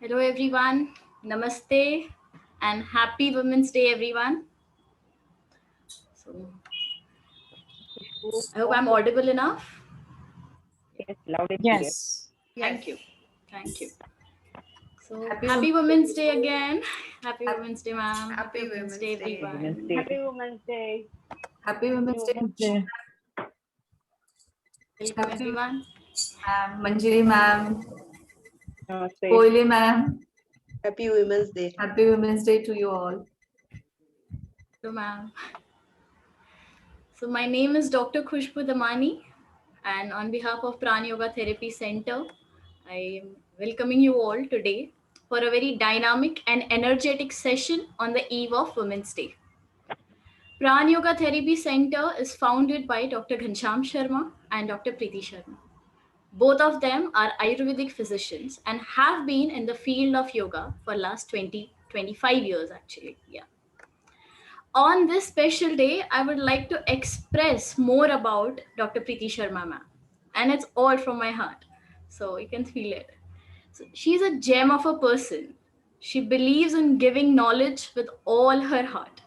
Hello everyone, Namaste and happy Women's Day everyone. So I hope I'm audible enough. Yes, loud and clear. Yes. Thank you. Thank you. So Happy happy Women's Day again. Happy Hap- Women's Day ma'am. Happy Women's Day Day. everyone. Women's Day. Happy Women's Day. Happy Women's Day, Day. Welcome Happy everyone. ma'am, Manjiri ma'am, Namaste. Koili ma'am. Happy Women's Day. Happy Women's Day to you all. Hello ma'am. So my name is Dr. Khushbu Damani and on behalf of Pran Yoga Therapy Center, I am welcoming you all today for a very dynamic and energetic session on the eve of Women's Day. Pran Yoga Therapy Center is founded by Dr. Ghanshyam Sharma and Dr. Preeti Sharma. Both of them are Ayurvedic physicians and have been in the field of yoga for last 25 years actually. Yeah. On this special day, I would like to express more about Dr. Preeti Sharma ma'am. And it's all from my heart. So you can feel it. So she's a gem of a person. She believes in giving knowledge with all her heart.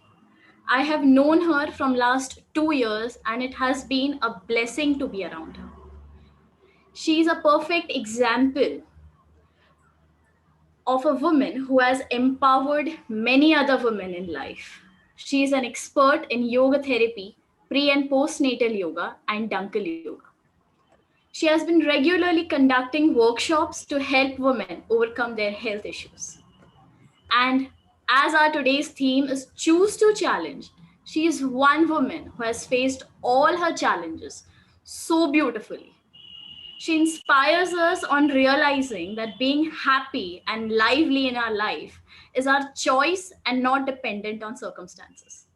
I have known her from last 2 years and it has been a blessing to be around her. She is a perfect example of a woman who has empowered many other women in life. She is an expert in yoga therapy, pre and postnatal yoga, and Dankal yoga. She has been regularly conducting workshops to help women overcome their health issues. And as our today's theme is choose to challenge, she is one woman who has faced all her challenges so beautifully. She inspires us on realizing that being happy and lively in our life is our choice and not dependent on circumstances.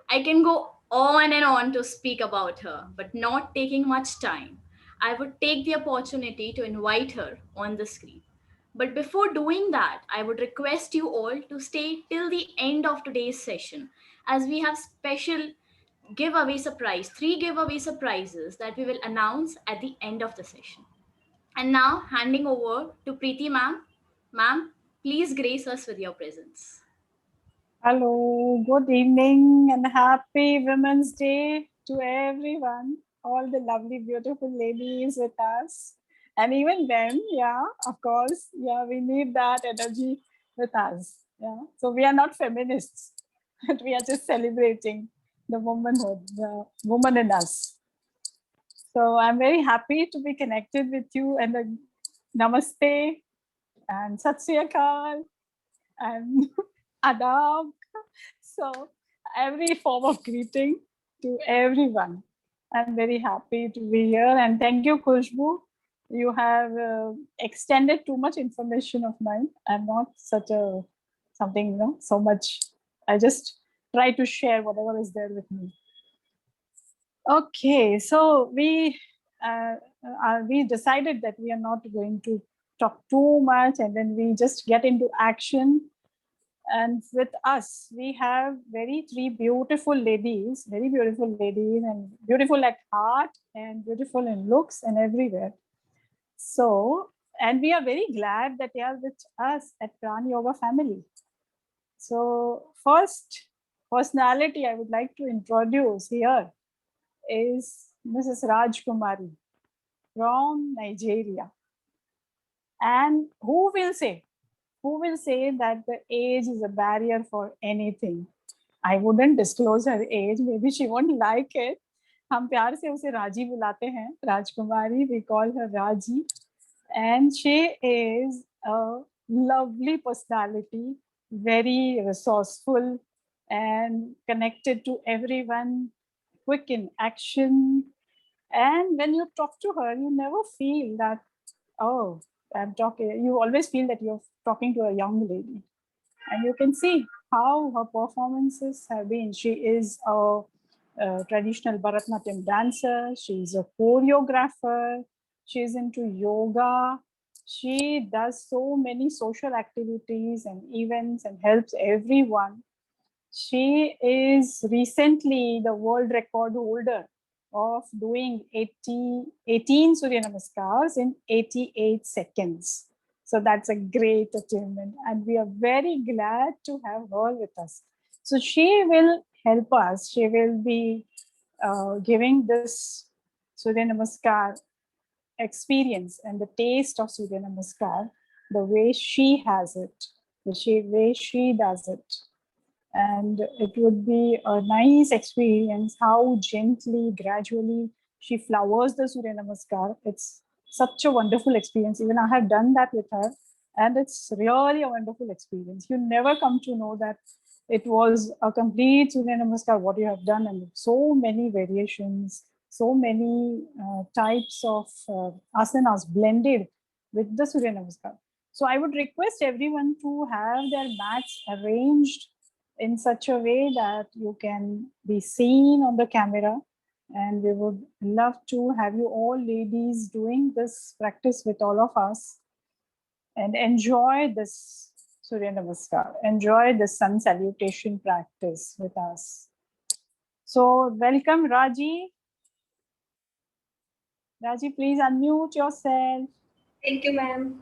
I can go on and on to speak about her, but not taking much time. I would take the opportunity to invite her on the screen. But before doing that, I would request you all to stay till the end of today's session as we have special giveaway surprise, three giveaway surprises that we will announce at the end of the session. And now handing over to Preeti ma'am. Ma'am, please grace us with your presence. Hello, good evening and happy Women's Day to everyone, all the lovely, beautiful ladies with us. And even them, yeah, of course, yeah, we need that energy with us. Yeah. So we are not feminists, but we are just celebrating the womanhood, the woman in us. So I'm very happy to be connected with you and namaste and Sat Sri Akal and Adab. So, every form of greeting to everyone. I'm very happy to be here and thank you, Khushbu. You have extended too much information of mine. I'm not such a something, so much. I just try to share whatever is there with me. Okay, so we decided that we are not going to talk too much, and then we just get into action. And with us, we have three beautiful ladies, very beautiful ladies, and beautiful at heart, and beautiful in looks, and everywhere. So, and we are very glad that they are with us at Pran Yoga family. So, first personality I would like to introduce here is Mrs. Rajkumari from Nigeria. And who will say that the age is a barrier for anything? I wouldn't disclose her age. Maybe she won't like it. हम प्यार से उसे राजी बुलाते हैं, राजकुमारी. We call her Raji, and she is a lovely personality, very resourceful and connected to everyone, quick in action. And when you talk to her, you never feel that, oh, I'm talking. You always feel that you're talking to a young lady, and you can see how her performances have been. She is a traditional Bharatanatyam dancer. She's a choreographer. She's into yoga. She does so many social activities and events and helps everyone. She is recently the world record holder of doing 18 Surya Namaskars in 88 seconds. So that's a great achievement. And we are very glad to have her with us. So she will help us. She will be giving this Surya Namaskar experience and the taste of Surya Namaskar the way she has it, way she does it. And it would be a nice experience how gently, gradually she flowers the Surya Namaskar. It's such a wonderful experience. Even I have done that with her, and it's really a wonderful experience. You never come to know that it was a complete Surya Namaskar, what you have done, and so many variations, so many types of asanas blended with the Surya Namaskar. So I would request everyone to have their mats arranged in such a way that you can be seen on the camera. And we would love to have you all ladies doing this practice with all of us and enjoy this Surya Namaskar, enjoy the sun salutation practice with us. So welcome Raji. Raji, please unmute yourself. Thank you, ma'am.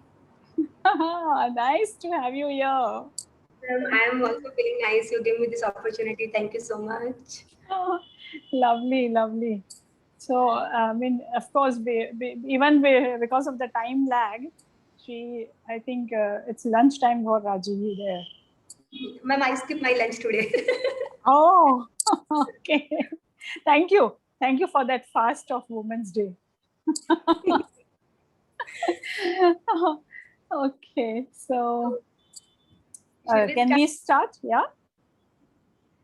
Nice to have you here. I am also feeling nice. You gave me this opportunity. Thank you so much. Oh, lovely, lovely. So, I mean, of course, because of the time lag, I think it's lunchtime for Raji there. Ma'am, I skipped my lunch today. Oh, okay. Thank you. Thank you for that fast of Women's Day. Okay, so can we start? Yeah.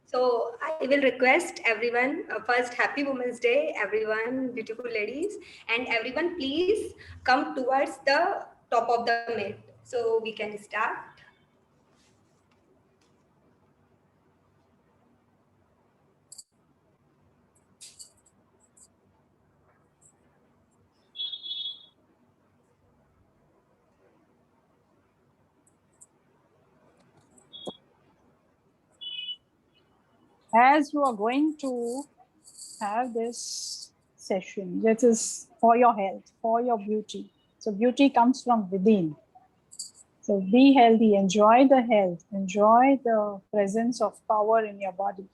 So I will request everyone, first happy Women's Day, everyone, beautiful ladies, and everyone please come towards the top of the mat. So we can start. As you are going to have this session, this is for your health, for your beauty. So beauty comes from within. So be healthy, enjoy the health, enjoy the presence of power in your body.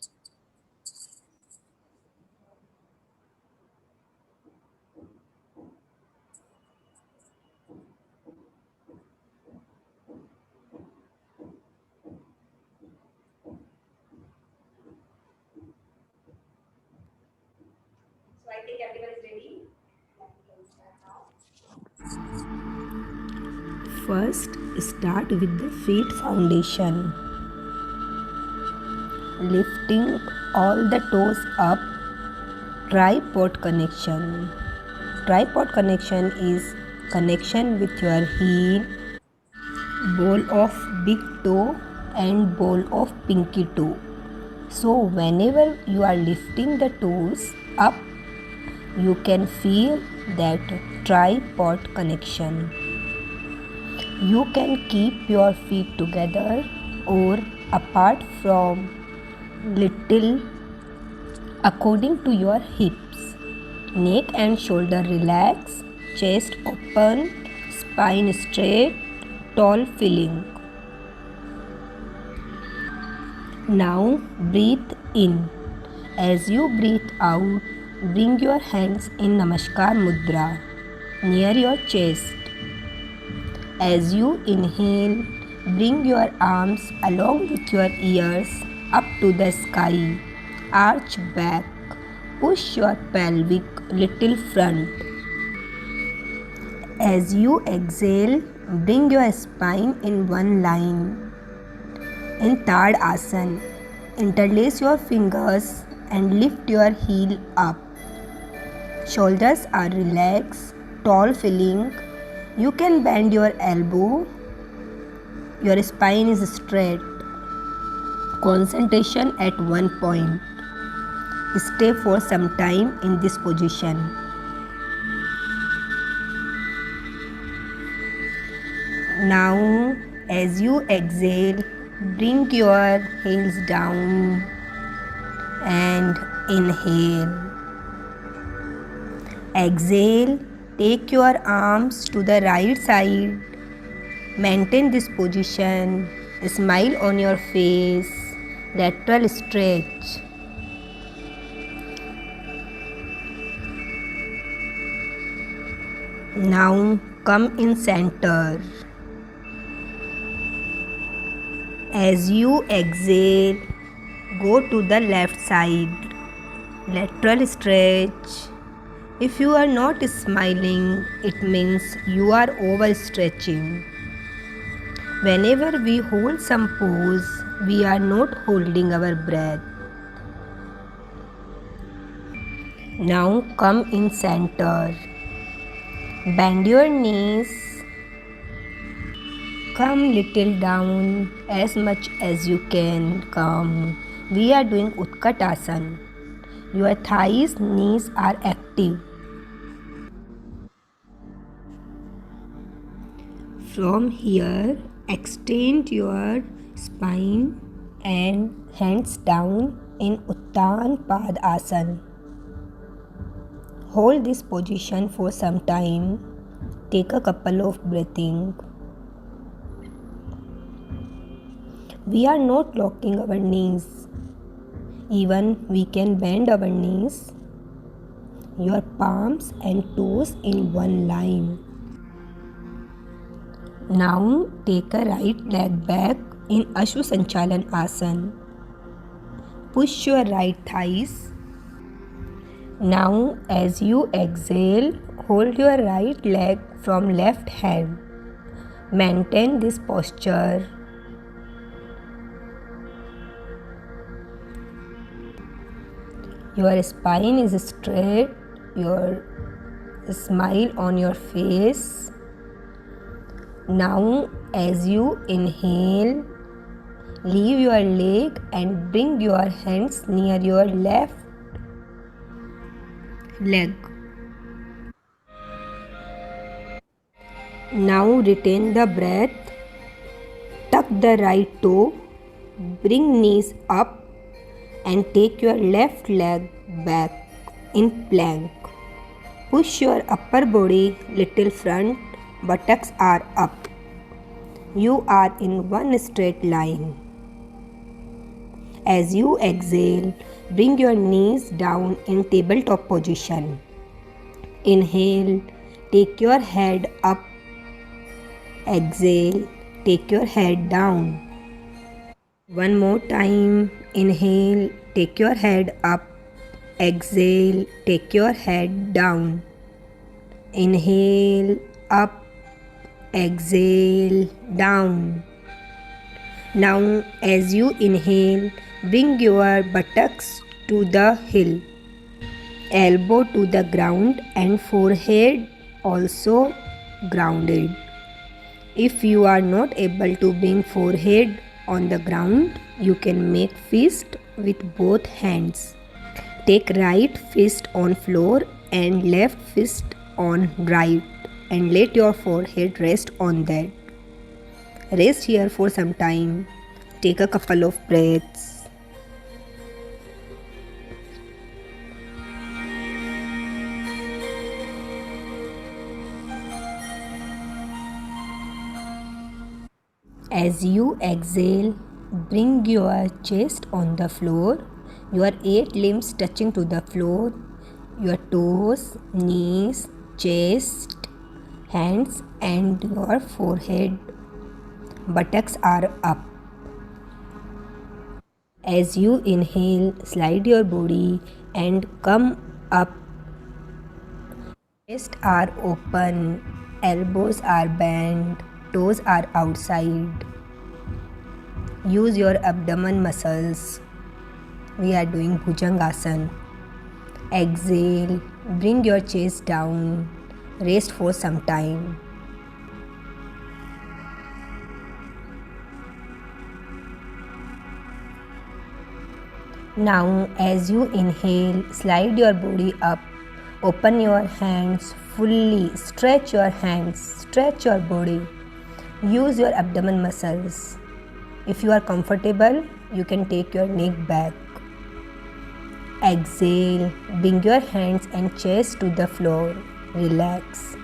So I think everyone is ready. First, start with the feet foundation. Lifting all the toes up. Tripod connection. Tripod connection is connection with your heel, ball of big toe and ball of pinky toe. So whenever you are lifting the toes up, you can feel that tripod connection. You can keep your feet together or apart from little according to your hips. Neck and shoulder relax, chest open, spine straight, tall feeling. Now breathe in. As you breathe out, bring your hands in Namaskar Mudra near your chest. As you inhale, bring your arms along with your ears up to the sky. Arch back. Push your pelvic little front. As you exhale, bring your spine in one line. In Third Asana, interlace your fingers and lift your heel up. Shoulders are relaxed, tall feeling. You can bend your elbow. Your spine is straight. Concentration at one point. Stay for some time in this position. Now, as you exhale, bring your heels down and inhale. Exhale, take your arms to the right side Maintain this position. Smile on your face. Lateral stretch. Now come in center. As you exhale, go to the left side. Lateral stretch. If you are not smiling, it means you are overstretching. Whenever we hold some pose, we are not holding our breath. Now come in center. Bend your knees. Come little down as much as you can come. We are doing Utkatasana. Your thighs, knees are active. From here, extend your spine and hands down in Uttan Padasana. Hold this position for some time. Take a couple of breathing. We are not locking our knees. Even we can bend our knees. Your palms and toes in one line. Now take a right leg back in Ashwa Sanchalan Asana. Push your right thighs. Now as you exhale, hold your right leg from left hand. Maintain this posture. Your spine is straight. Your smile on your face. Now as you inhale, leave your leg and bring your hands near your left leg. Now retain the breath. Tuck the right toe. Bring knees up and take your left leg back in plank. Push your upper body little front. Buttocks are up. You are in one straight line. As you exhale, bring your knees down in tabletop position. Inhale, take your head up. Exhale, take your head down. One more time. Inhale, take your head up. Exhale, take your head down. Inhale, up. Exhale, down. Now as you inhale, bring your buttocks to the heel. Elbow to the ground and forehead also grounded. If you are not able to bring forehead on the ground, you can make fist with both hands. Take right fist on floor and left fist on right and let your forehead rest on that. Rest here for some time. Take a couple of breaths. As you exhale, bring your chest on the floor, your 8 limbs touching to the floor, your toes, knees, chest, hands and your forehead. Buttocks are up. As you inhale, slide your body and come up. Chest are open, elbows are bent, toes are outside. Use your abdomen muscles. We are doing Bhujangasana. Exhale, bring your chest down. Rest for some time. Now as you inhale, slide your body up. Open your hands fully. Stretch your hands. Stretch your body. Use your abdomen muscles. If you are comfortable, you can take your neck back. Exhale, bring your hands and chest to the floor. Relax.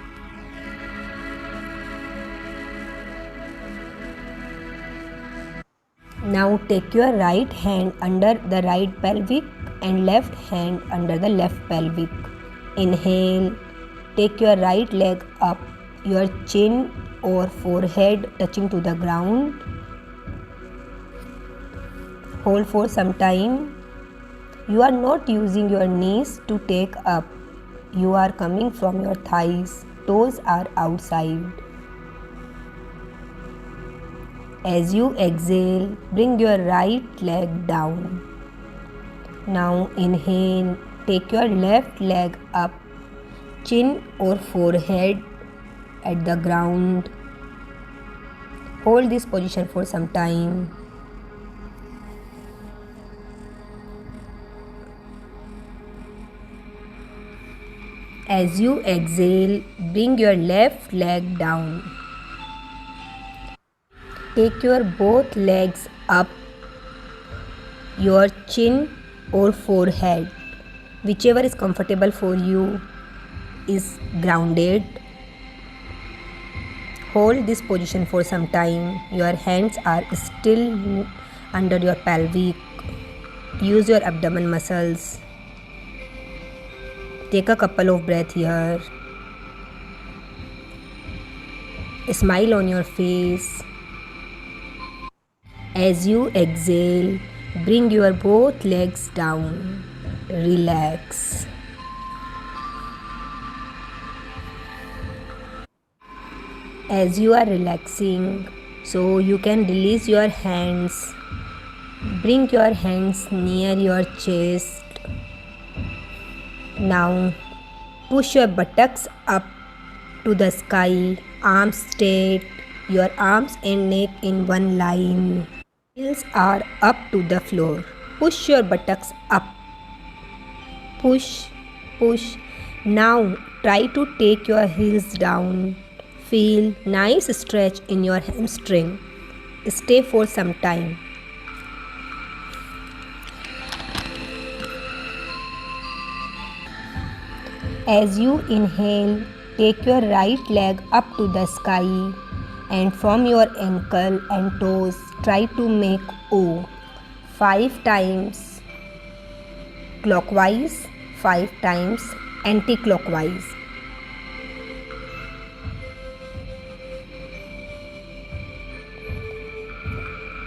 Now take your right hand under the right pelvic and left hand under the left pelvic. Inhale, take your right leg up, your chin or forehead touching to the ground. Hold for some time. You are not using your knees to take up. You are coming from your thighs. Toes are outside. As you exhale, bring your right leg down. Now inhale, take your left leg up, chin or forehead at the ground. Hold this position for some time. As you exhale, bring your left leg down. Take your both legs up, your chin or forehead, whichever is comfortable for you, is grounded. Hold this position for some time. Your hands are still under your pelvic. Use your abdomen muscles. Take a couple of breaths here. Smile on your face. As you exhale, bring your both legs down. Relax. As you are relaxing, so you can release your hands. Bring your hands near your chest. Now push your buttocks up to the sky, arms straight, your arms and neck in one line. Heels are up to the floor. Push your buttocks up. Push, push. Now try to take your heels down. Feel nice stretch in your hamstring. Stay for some time. As you inhale, take your right leg up to the sky and from your ankle and toes, try to make O 5 times clockwise, 5 times anti-clockwise.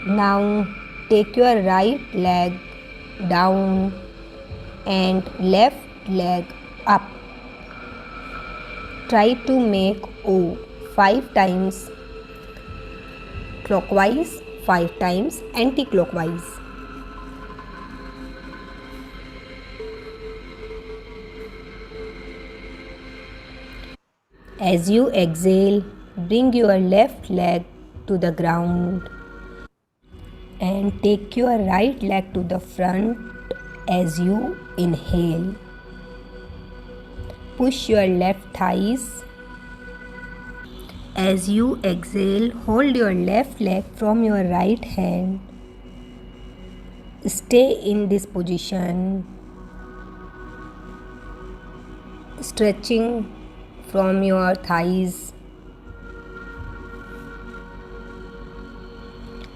Now take your right leg down and left leg up. Try to make O 5 times clockwise, 5 times anti-clockwise. As you exhale, bring your left leg to the ground and take your right leg to the front as you inhale. Push your left thighs. As you exhale, hold your left leg from your right hand. Stay in this position, stretching from your thighs.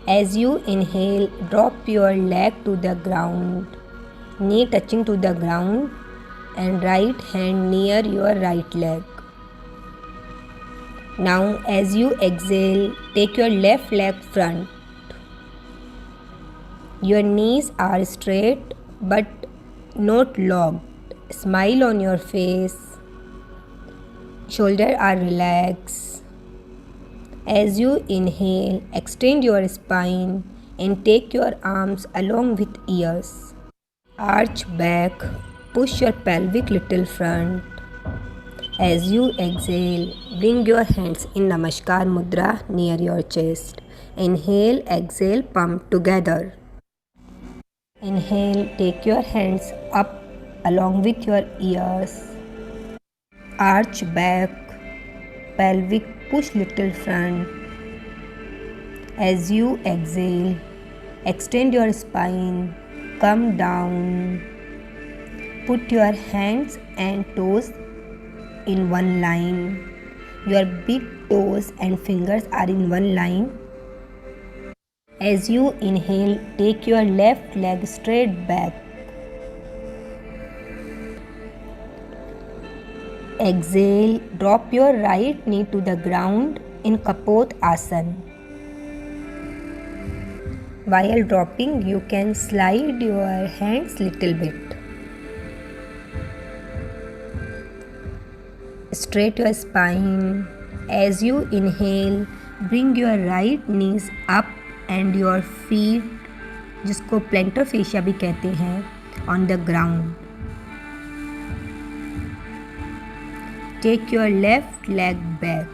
As you inhale, drop your leg to the ground, knee touching to the ground and right hand near your right leg. Now as you exhale, take your left leg front. Your knees are straight but not locked. Smile on your face. Shoulders are relaxed. As you inhale, extend your spine and take your arms along with ears. Arch back, push your pelvic little front. As you exhale, bring your hands in Namaskar Mudra near your chest. Inhale, exhale, palm together. Inhale, take your hands up along with your ears. Arch back, pelvic push little front. As you exhale, extend your spine, come down. Put your hands and toes in one line. Your big toes and fingers are in one line. As you inhale, take your left leg straight back. Exhale, drop your right knee to the ground in Kapotasana. While dropping, you can slide your hands little bit. Straight your spine. As you inhale, bring your right knees up and your feet, जिसको plantar fascia भी कहते हैं, on the ground. Take your left leg back.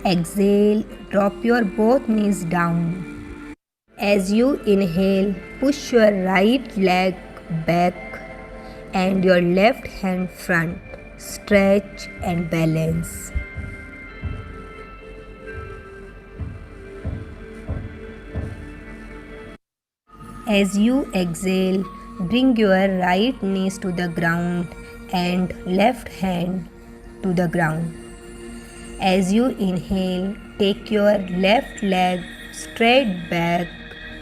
Exhale, drop your both knees down. As you inhale, push your right leg back and your left hand front. Stretch and balance. As you exhale, bring your right knees to the ground and left hand to the ground. As you inhale, take your left leg straight back,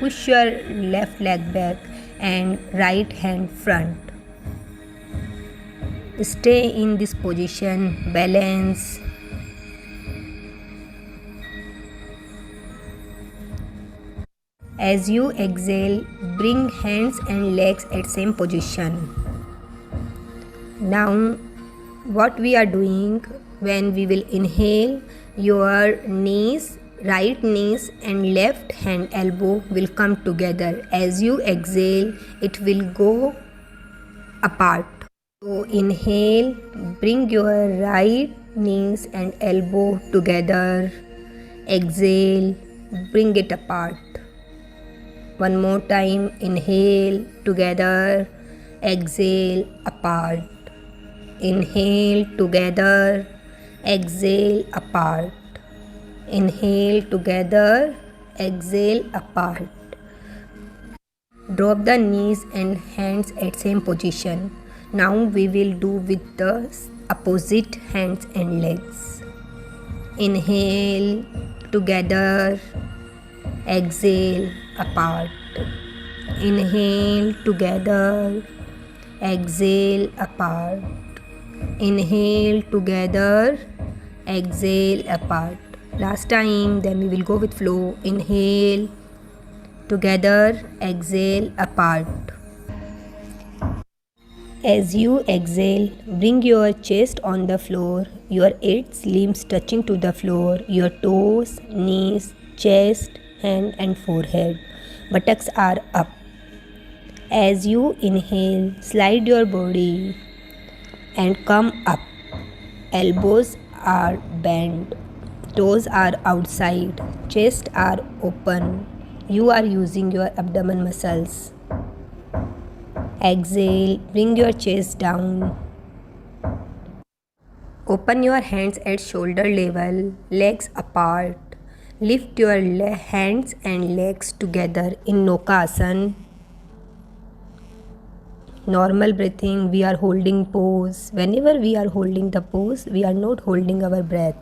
push your left leg back and right hand front. Stay in this position, balance. As you exhale, bring hands and legs at same position. Now, what we are doing, when we will inhale, your knees, right knees and left hand elbow will come together. As you exhale, it will go apart. So inhale, bring your right knees and elbow together. Exhale, bring it apart. One more time, inhale, together. Exhale, apart. Inhale, together. Exhale, apart. Inhale, together. Exhale, apart. Drop the knees and hands at same position. Now we will do with the opposite hands and legs. Inhale, together. Exhale, apart. Inhale, together. Exhale, apart. Inhale, together. Exhale, apart. Last time, then we will go with flow. Inhale, together. Exhale, apart. As you exhale, bring your chest on the floor, your 8 limbs touching to the floor, your toes, knees, chest, hand and forehead. Buttocks are up. As you inhale, slide your body and come up. Elbows are bent, toes are outside, chest are open. You are using your abdomen muscles. Exhale, bring your chest down. Open your hands at shoulder level, legs apart. Lift your hands and legs together in Nokasana. Normal breathing, we are holding pose. Whenever we are holding the pose, we are not holding our breath.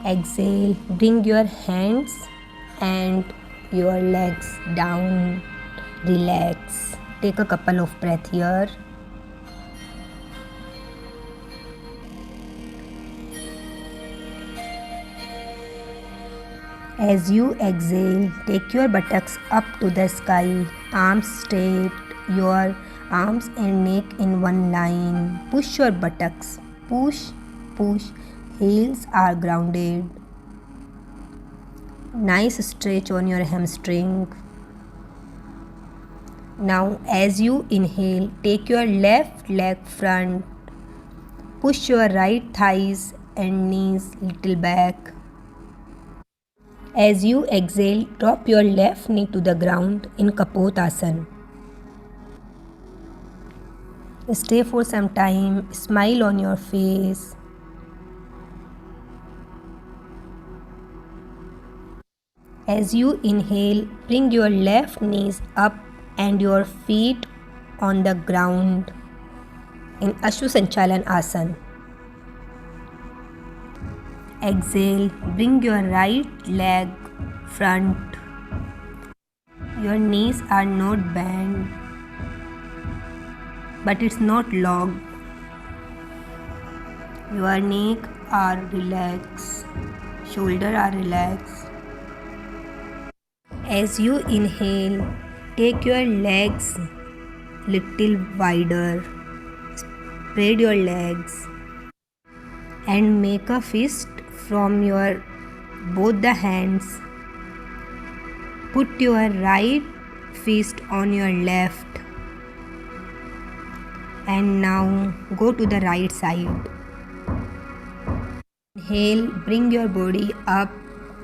Exhale, bring your hands and your legs down. Relax. Take a couple of breaths here. As you exhale, take your buttocks up to the sky, arms straight, your arms and neck in one line. Push your buttocks. Push, push. Heels are grounded. Nice stretch on your hamstring. Now, as you inhale, take your left leg front. Push your right thighs and knees little back. As you exhale, drop your left knee to the ground in Kapotasana. Stay for some time, smile on your face. As you inhale, bring your left knees up and your feet on the ground in Ashu Sanchalan Asana. Exhale, bring your right leg front. Your knees are not bent, but it's not locked. Your neck are relaxed, shoulder are relaxed. As you inhale, take your legs little wider. Spread your legs and make a fist from your both the hands. Put your right fist on your left and now go to the right side. Inhale, bring your body up,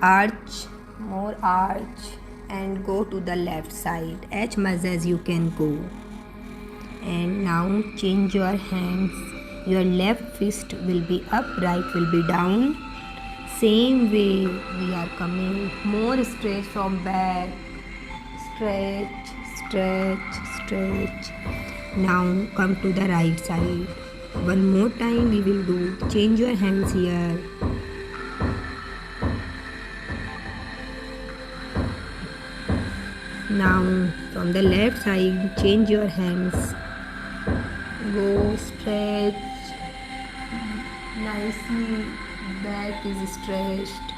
arch, more arch, and go to the left side as much as you can go. And now change your hands. Your left fist will be up, right will be down. Same way we are coming. More stretch from back. Stretch, stretch, stretch. Now come to the right side. One more time we will do. Change your hands here. Now from the left side, change your hands. Go stretch. Nicely, back is stretched.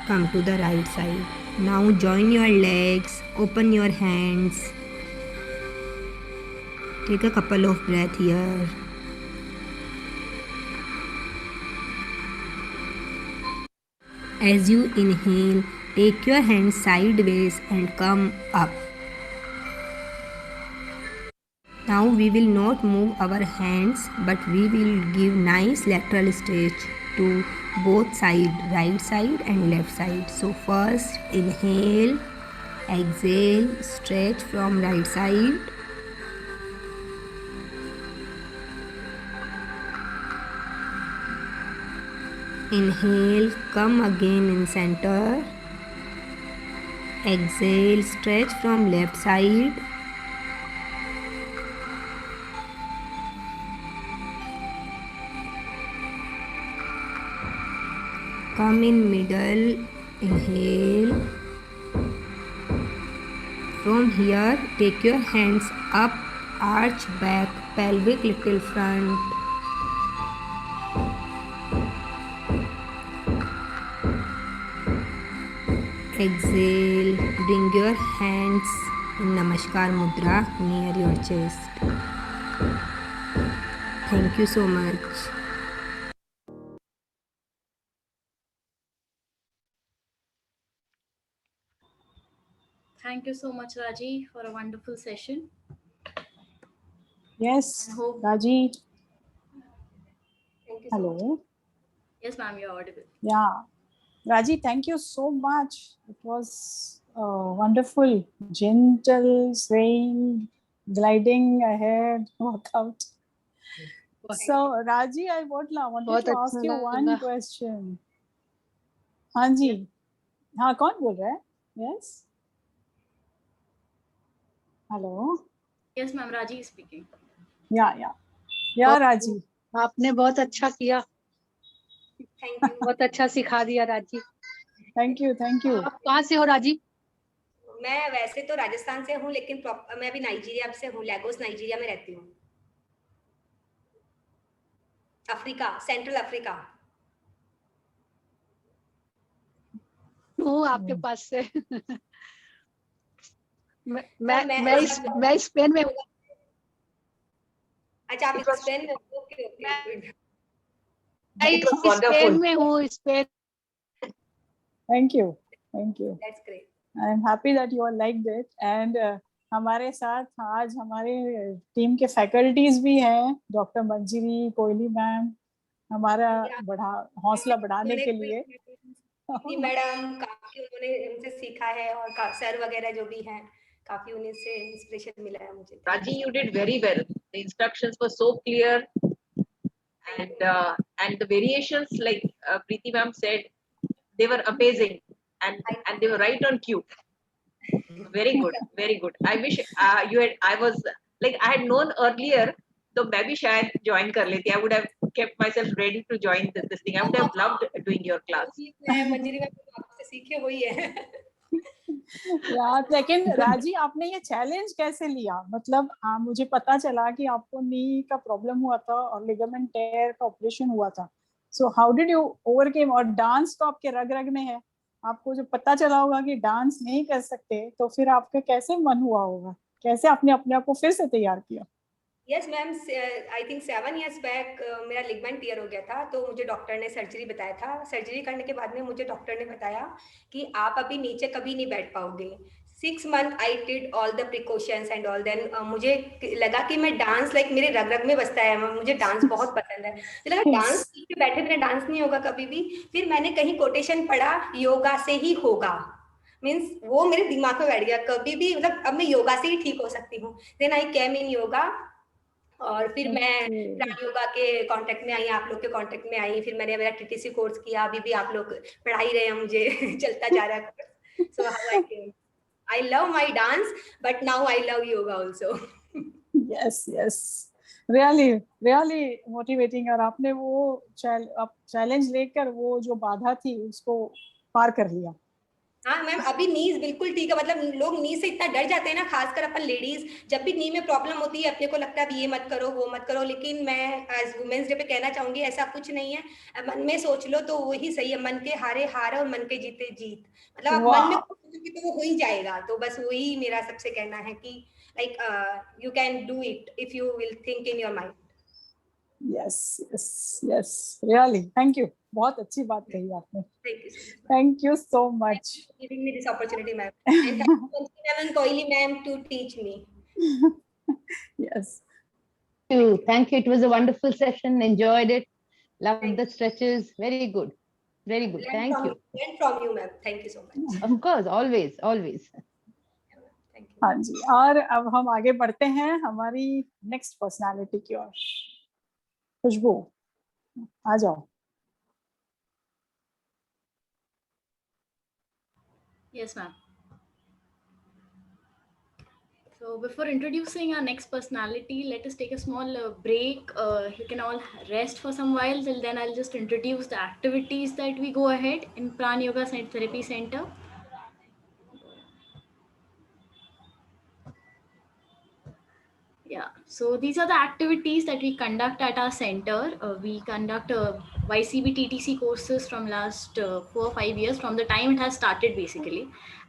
Come to the right side. Now join your legs, open your hands. Take a couple of breaths here. As you inhale, take your hands sideways and come up. Now we will not move our hands, but we will give nice lateral stretch to both sides, right side and left side. So first inhale, exhale, stretch from right side. Inhale, come again in center. Exhale, stretch from left side. Come in middle, inhale. From here, take your hands up, arch back, pelvic little front. Exhale, bring your hands in Namaskar Mudra near your chest. Thank you so much. Thank you so much, Raji, for a wonderful session. Yes, I hope- Raji. Thank you so much. Hello. Yes, ma'am, you're audible. Yeah. Raji, thank you so much. It was wonderful, gentle, swaying, gliding ahead workout. So, Raji, I wanted to ask you one question. हाँ जी, हाँ कौन बोल रहा है? Yes. Hello. Yes, ma'am, Raji is speaking. Yeah, Raji. आपने बहुत अच्छा किया, Thank you. बहुत अच्छा सिखा दिया राजी। Thank you. आप कहाँ से हो राजी? मैं वैसे तो राजस्थान से हूँ, लेकिन मैं अभी नाइजीरिया से हूँ। लेगोस नाइजीरिया में रहती हूँ। Africa, central Africa. हूँ आपके पास से। मैं स्पेन में हूँ। अच्छा, आप स्पेन में हो? ओके। मैं स्पेन में हूँ, Spain. Thank you. That's great. I am happy that you all liked it. And हमारे साथ आज हमारे टीम के फैकल्टीज भी हैं, डॉक्टर मंजिरी, कोयली मैम, हमारा हौसला बढ़ाने के लिए। मैडम काफी उन्होंने उनसे सीखा है, और सर वगैरह जो भी हैं, काफी उन्हीं से इंस्पिरेशन मिला है मुझे। Raji, you did very well. The instructions were so clear, and the variations, like Preeti ma'am said, they were amazing, and they were right on cue. Very good, very good. I wish you had. I was like I had known earlier. तो मैं भी शायद join कर लेती. I would have kept myself ready to join this thing. I would have loved doing your class. मैं मंजरी ma'am आपसे सीखे हुई है. यार लेकिन राजी आपने ये चैलेंज कैसे लिया? मतलब मुझे पता चला कि आपको नी का प्रॉब्लम हुआ था और लिगामेंट टेयर का ऑपरेशन हुआ था. So how did you overcame? और डांस तो आपके रग रग में है. आपको जो पता चला होगा कि डांस नहीं कर सकते, तो फिर आपका कैसे मन हुआ होगा? कैसे आपने अपने आप को फिर से तैयार किया? Yes ma'am, I think 7 years back मेरा लिगमेंट टीयर हो गया था, तो मुझे डॉक्टर ने सर्जरी बताया था. सर्जरी करने के बाद में मुझे डॉक्टर ने बताया कि आप अभी नीचे कभी नहीं बैठ पाओगे. 6 months I did all the precautions and all. Then मुझे लगा कि मैं डांस लाइक मेरे रग रग में बसता है. मुझे डांस बहुत पसंद है. मुझे लगा डांस सीख के बैठे मेरा डांस नहीं होगा कभी भी. फिर मैंने कहीं कोटेशन पढ़ा, योगा से ही होगा. मीन्स वो मेरे दिमाग में बैठ गया कभी भी, मतलब अब मैं योगा से ही ठीक हो सकती हूँ. देन आई केम इन योगा, और फिर मैं प्राण योगा के कांटेक्ट में आई, आप लोग के कांटेक्ट में आई. फिर मैंने मेरा टीटीसी कोर्स किया. अभी भी आप लोग पढ़ा ही रहे हैं मुझे. चलता जा रहा है. So how I love my dance, but now I love yoga also. Yes yes, really motivating. और आपने वो चैलेंज लेकर वो जो बाधा थी उसको पार कर लिया. हाँ मैम, अभी नीज बिल्कुल ठीक है. मतलब लोग नी से इतना डर जाते हैं ना, खासकर अपन लेडीज. जब भी नी में प्रॉब्लम होती है अपने को लगता है ये मत करो वो मत करो. लेकिन मैं एज वुमेन्स डे पे कहना चाहूंगी ऐसा कुछ नहीं है. मन में सोच लो तो वही सही है. मन के हारे हार और मन के जीते जीत. मतलब आप मन में सोचोगे तो वो हो ही जाएगा. तो बस वही मेरा सबसे कहना है कि like you can do it if you will think in your mind. Yes yes yes, really thank you. बहुत अच्छी बात कही आपने. Thank you so much giving me this opportunity, ma'am. And thank you ma'am and Koili ma'am to teach me. Yes, thank you. It was a wonderful session. Enjoyed it. Loved the stretches. Very good. Very good. Thank you. Learn from you, ma'am. Thank you so much. Of course, always, always. Thank you. हाँ जी. और अब हम आगे बढ़ते हैं हमारी next personality की ओर. खुशबू, आ जाओ. Yes, ma'am. So before introducing our next personality, let us take a small break. You can all rest for some while. Till then, I'll just introduce the activities that we go ahead in Pran Yoga Therapy Center. Yeah, so these are the activities that we conduct at our center. We conduct YCB TTC courses from last 4 or 5 years, from the time it has started basically.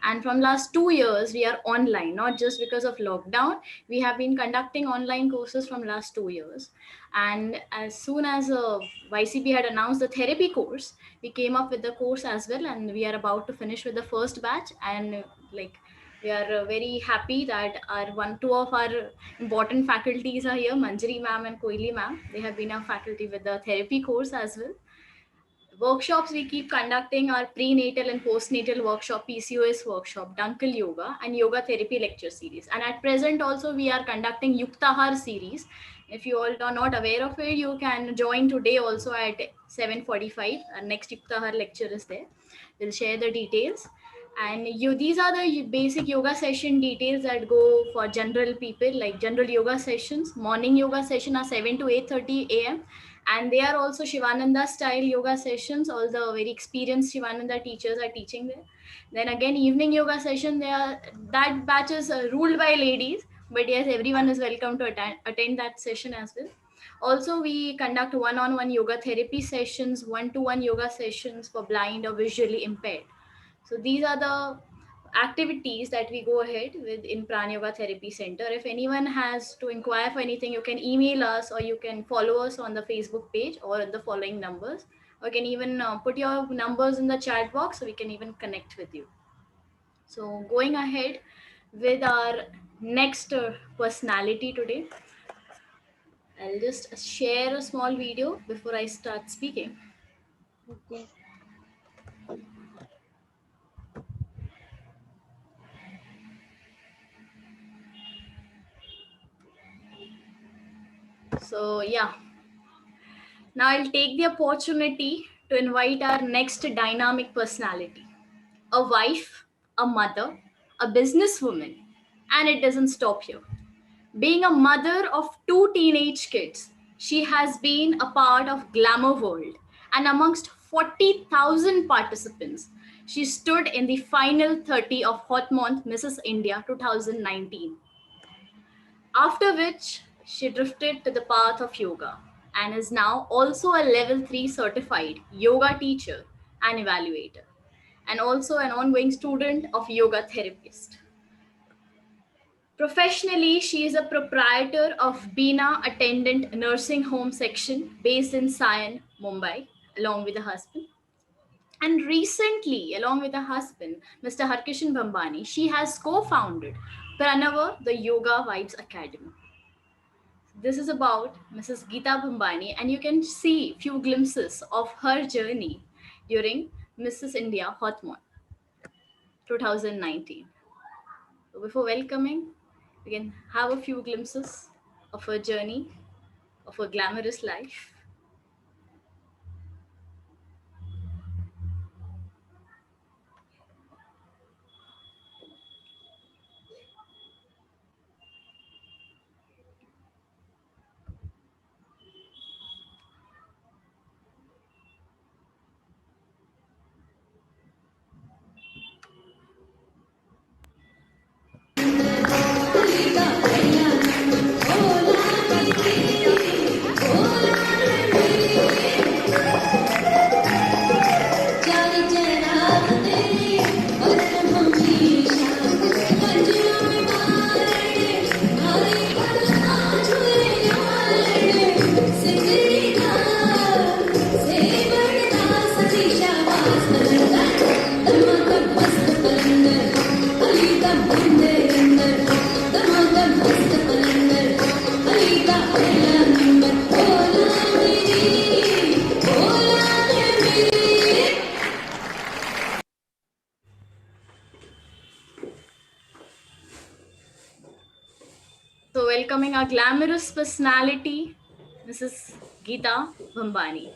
And from last 2 years, we are online, not just because of lockdown. We have been conducting online courses from last 2 years. And as soon as YCB had announced the therapy course, we came up with the course as well. And we are about to finish with the first batch. And we are very happy that two of our important faculties are here, Manjari ma'am and Koili ma'am. They have been our faculty with the therapy course as well. Workshops we keep conducting are prenatal and postnatal workshop, PCOS workshop, Dunkel Yoga, and Yoga Therapy lecture series. And at present also we are conducting Yuktahar series. If you all are not aware of it, you can join today also at 7:45. Our next Yuktahar lecture is there. We'll share the details. And these are the basic yoga session details that go for general people, like general yoga sessions. Morning yoga session are 7 to 8:30 a.m. And they are also Shivananda style yoga sessions. All the very experienced Shivananda teachers are teaching there. Then again, evening yoga session, that batch is ruled by ladies. But yes, everyone is welcome to attend that session as well. Also, we conduct one-on-one yoga therapy sessions, one-to-one yoga sessions for blind or visually impaired. So these are the activities that we go ahead with in Pran Yoga Therapy Center. If anyone has to inquire for anything, you can email us or you can follow us on the Facebook page or the following numbers. Or you can even put your numbers in the chat box so we can even connect with you. So going ahead with our next personality today, I'll just share a small video before I start speaking. Okay. So yeah, now I'll take the opportunity to invite our next dynamic personality, a wife, a mother, a businesswoman, and it doesn't stop here. Being a mother of 2 teenage kids, she has been a part of Glamour World, and amongst 40,000 participants, she stood in the final 30 of Hot Month Mrs. India 2019. After which, she drifted to the path of yoga and is now also a level 3 certified yoga teacher and evaluator, and also an ongoing student of yoga therapist. Professionally, she is a proprietor of Bina Attendant Nursing Home section based in Sion, Mumbai, along with her husband. And recently, along with her husband, Mr. Harkishan Bhambani, she has co-founded Pranava, the Yoga Vibes Academy. This is about Mrs. Geeta Bhambani, and you can see few glimpses of her journey during Mrs. India Hot Month 2019. So before welcoming, we can have a few glimpses of her journey, of her glamorous life. So welcoming our glamorous personality, Mrs. Geeta Bhambani.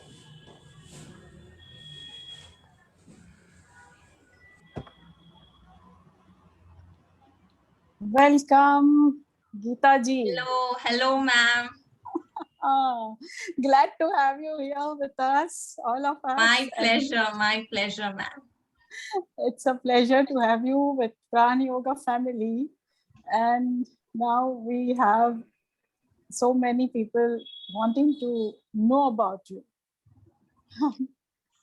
Welcome, Geeta ji. Hello, ma'am. Glad to have you here with us, all of us. My pleasure, ma'am. It's a pleasure to have you with Pran Yoga family. And now we have so many people wanting to know about you.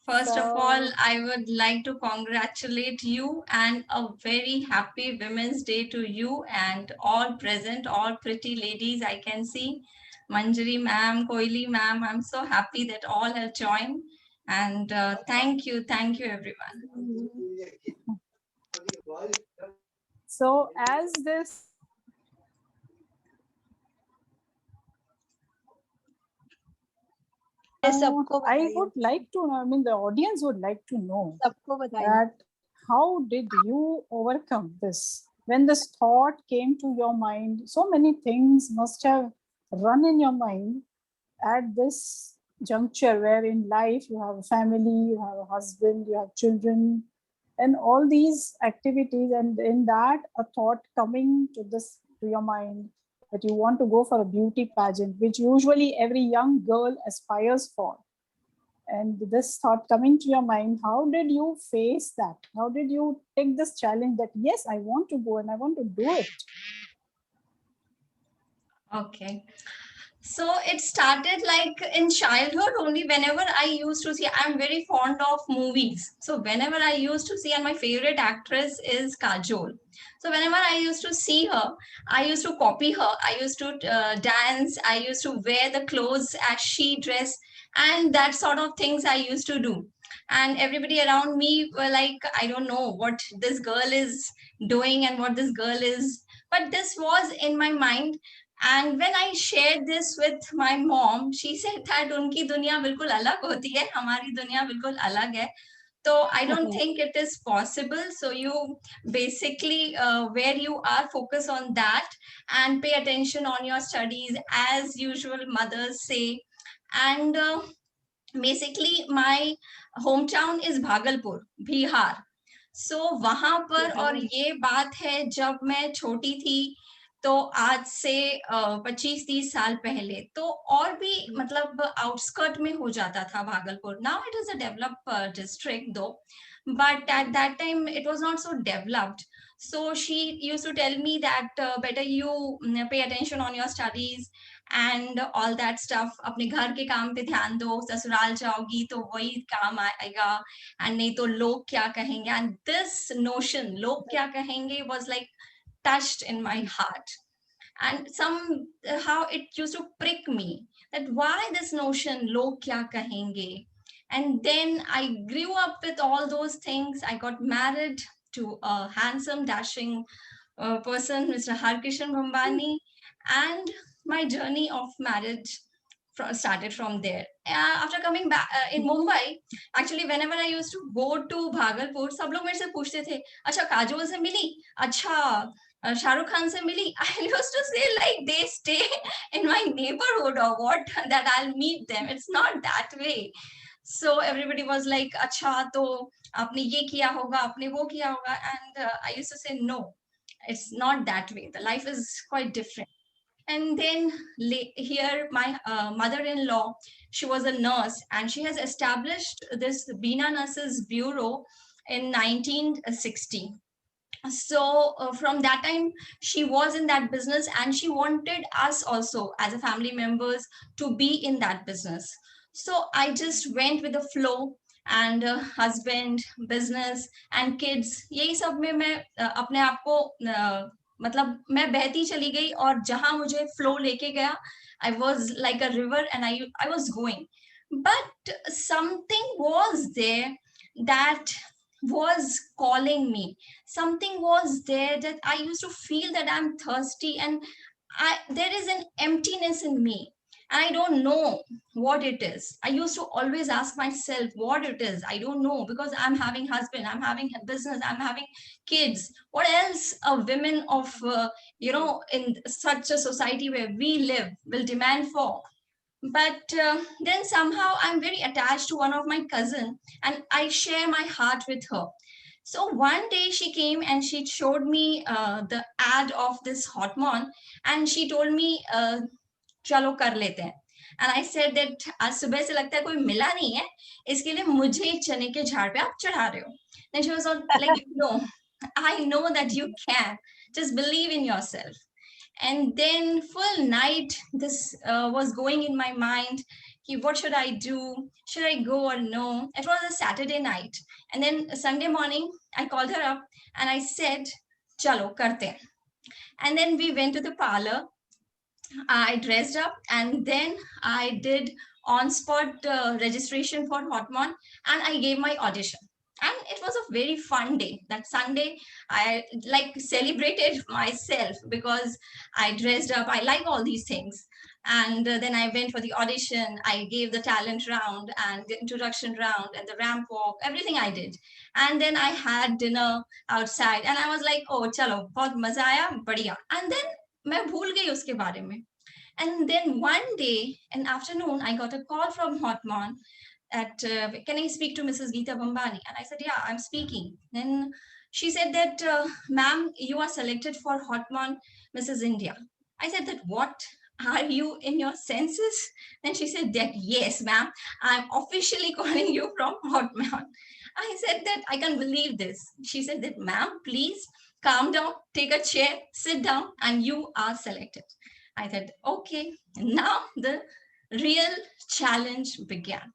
First of all, I would like to congratulate you and a very happy Women's Day to you and all present, all pretty ladies I can see. Manjari ma'am, Koili ma'am, I'm so happy that all have joined. And thank you everyone. So as this I would like to know, I mean, the audience would like to know that how did you overcome this? When this thought came to your mind, so many things must have run in your mind at this juncture where in life you have a family, you have a husband, you have children, and all these activities, and in that a thought coming to your mind that you want to go for a beauty pageant, which usually every young girl aspires for. And this thought coming to your mind, how did you face that? How did you take this challenge that, yes, I want to go and I want to do it? Okay. So it started like in childhood only. Whenever I used to see, I'm very fond of movies. So whenever I used to see, and my favorite actress is Kajol. So whenever I used to see her, I used to copy her. I used to dance. I used to wear the clothes as she dressed, and that sort of things I used to do. And everybody around me were like, I don't know what this girl is doing and what this girl is. But this was in my mind. And when I shared this with my mom, she said that unki dunya bilkul alag hoti hai, hamari dunya bilkul alag hai. So I don't think it is possible. So you basically, where you are, focus on that and pay attention on your studies, as usual mothers say. And basically my hometown is Bhagalpur, Bihar. सो वहां पर, और ये बात है जब मैं छोटी थी, तो आज से 25-30 साल पहले, तो और भी मतलब आउटस्कर्ट में हो जाता था Bhagalpur. Now it is a develop district दो, but at that time it was not so developed. So she used to tell me that better you pay attention on your studies and all that stuff. अपने घर के काम पे ध्यान दो, ससुराल जाओगी तो वही काम आएगा, and नहीं तो लोग क्या कहेंगे. And this notion, लोग क्या कहेंगे, was like touched in my heart, and somehow it used to prick me that why this notion, log kya kahenge. And then I grew up with all those things. I got married to a handsome, dashing person, Mr. Harkishan Bhambani, and my journey of marriage started from there. After coming back in Mumbai, actually whenever I used to go to Bhagalpur, सब लोग मेरे से पूछते थे, अच्छा काजोल से मिली, अच्छा शाहरुख खान से मिली. I used to say like they stay in my neighborhood or what, that I'll meet them. It's not that way. So everybody was like, अच्छा तो आपने ये किया होगा, आपने वो किया होगा. And I used to say no, it's not that way. The life is quite different. And then here my mother-in-law, she was a nurse, and she has established this Bina Nurses Bureau in 1960. So from that time she was in that business, and she wanted us also as a family members to be in that business. So I just went with the flow, and husband, business and kids, यही सब में मैं अपने आप को मतलब मैं बहती चली गई, और जहां मुझे फ्लो लेके गया, I was like a river, and I was going. But something was there that was calling me. Something was there that I used to feel that I'm thirsty, and there is an emptiness in me. I don't know what it is. I used to always ask myself what it is. I don't know, because I'm having husband, I'm having business, I'm having kids. What else a women of, in such a society where we live will demand for? But then somehow I'm very attached to one of my cousin, and I share my heart with her. So one day she came and she showed me the ad of this Hotmon, and she told me, चलो कर लेते हैं. And I said that आज सुबह से लगता है कोई मिला नहीं है, इसके लिए मुझे चने के झाड़ पे आप चढ़ा रहे हो. Then she was like, no, I know that you can. Just believe in yourself. And then full night, this was going in my mind. What should I do? Should I go or no? It was a Saturday night. And then Sunday morning, I called her up and I said, chalo, karte hain. And then we went to the parlor. I dressed up, and then I did on-spot registration for Hotmon, and I gave my audition. And it was a very fun day. That Sunday, I like celebrated myself because I dressed up. I like all these things. And then I went for the audition. I gave the talent round and the introduction round and the ramp walk, everything I did. And then I had dinner outside, and I was like, oh, chalo, bahut maza aaya, badhiya. And then मैं भूल गई उसके बारे में. And then one day in afternoon, I got a call from Hotmon at, can I speak to Mrs. Geeta Bambani? And I said, yeah, I'm speaking. Then she said that, ma'am, you are selected for Hotmon Mrs. India. I said that, what? Are you in your senses? Then she said that, yes, ma'am, I'm officially calling you from Hotmon. I said that, I can't believe this. She said that, ma'am, please calm down, take a chair, sit down, and you are selected. I said, okay. Now the real challenge began.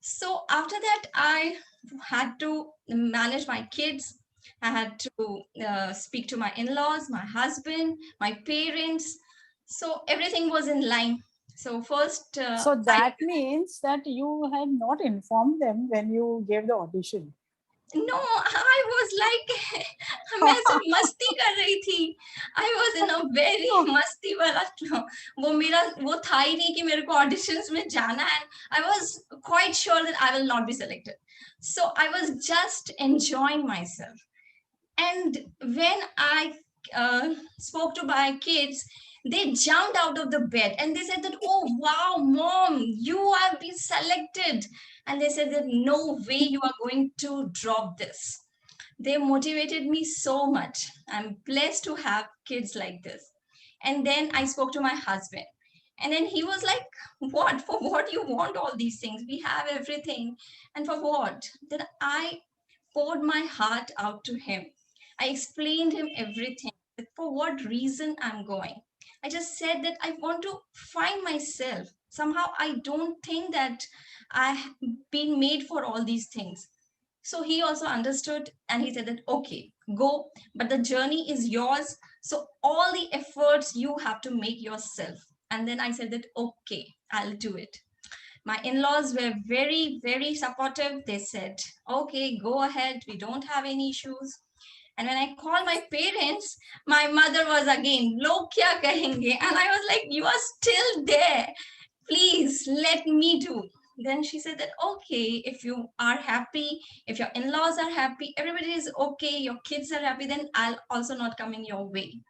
So after that, I had to manage my kids. I had to speak to my in-laws, my husband, my parents. So everything was in line. So first, so that means that you had not informed them when you gave the audition. No, I was like, मैं सब मस्ती कर रही थी. I was in a very मस्ती वाला, वो था ही नहीं कि मेरे को auditions में जाना है. I was quite sure that I will not be selected. So I was just enjoying myself. And when I spoke to my kids, they jumped out of the bed and they said that, oh, wow, mom, you have been selected. And they said that no way you are going to drop this. They motivated me so much. I'm blessed to have kids like this. And then I spoke to my husband. And then he was like, what? For what you want all these things? We have everything. And for what? Then I poured my heart out to him. I explained him everything. For what reason I'm going. I just said that I want to find myself. Somehow I don't think that I've been made for all these things. So he also understood and he said that, okay, go, but the journey is yours. So all the efforts you have to make yourself. And then I said that, okay, I'll do it. My in-laws were very, very supportive. They said, okay, go ahead. We don't have any issues. And when I called my parents, my mother was again, log kya kahenge? And I was like, you are still there. Please let me do. Then she said that, okay, if you are happy, if your in-laws are happy, everybody is okay, your kids are happy, then I'll also not come in your way.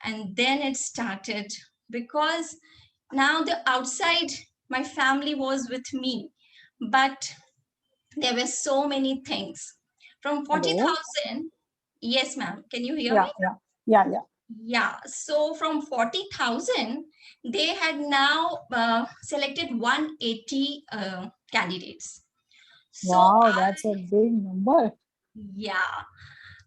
And then it started, because now the outside, my family was with me, but there were so many things. From 40,000, yes, ma'am, can you hear me? Yeah. Yeah, so from 40,000, they had now selected 180 candidates. So wow, that's a big number. Yeah.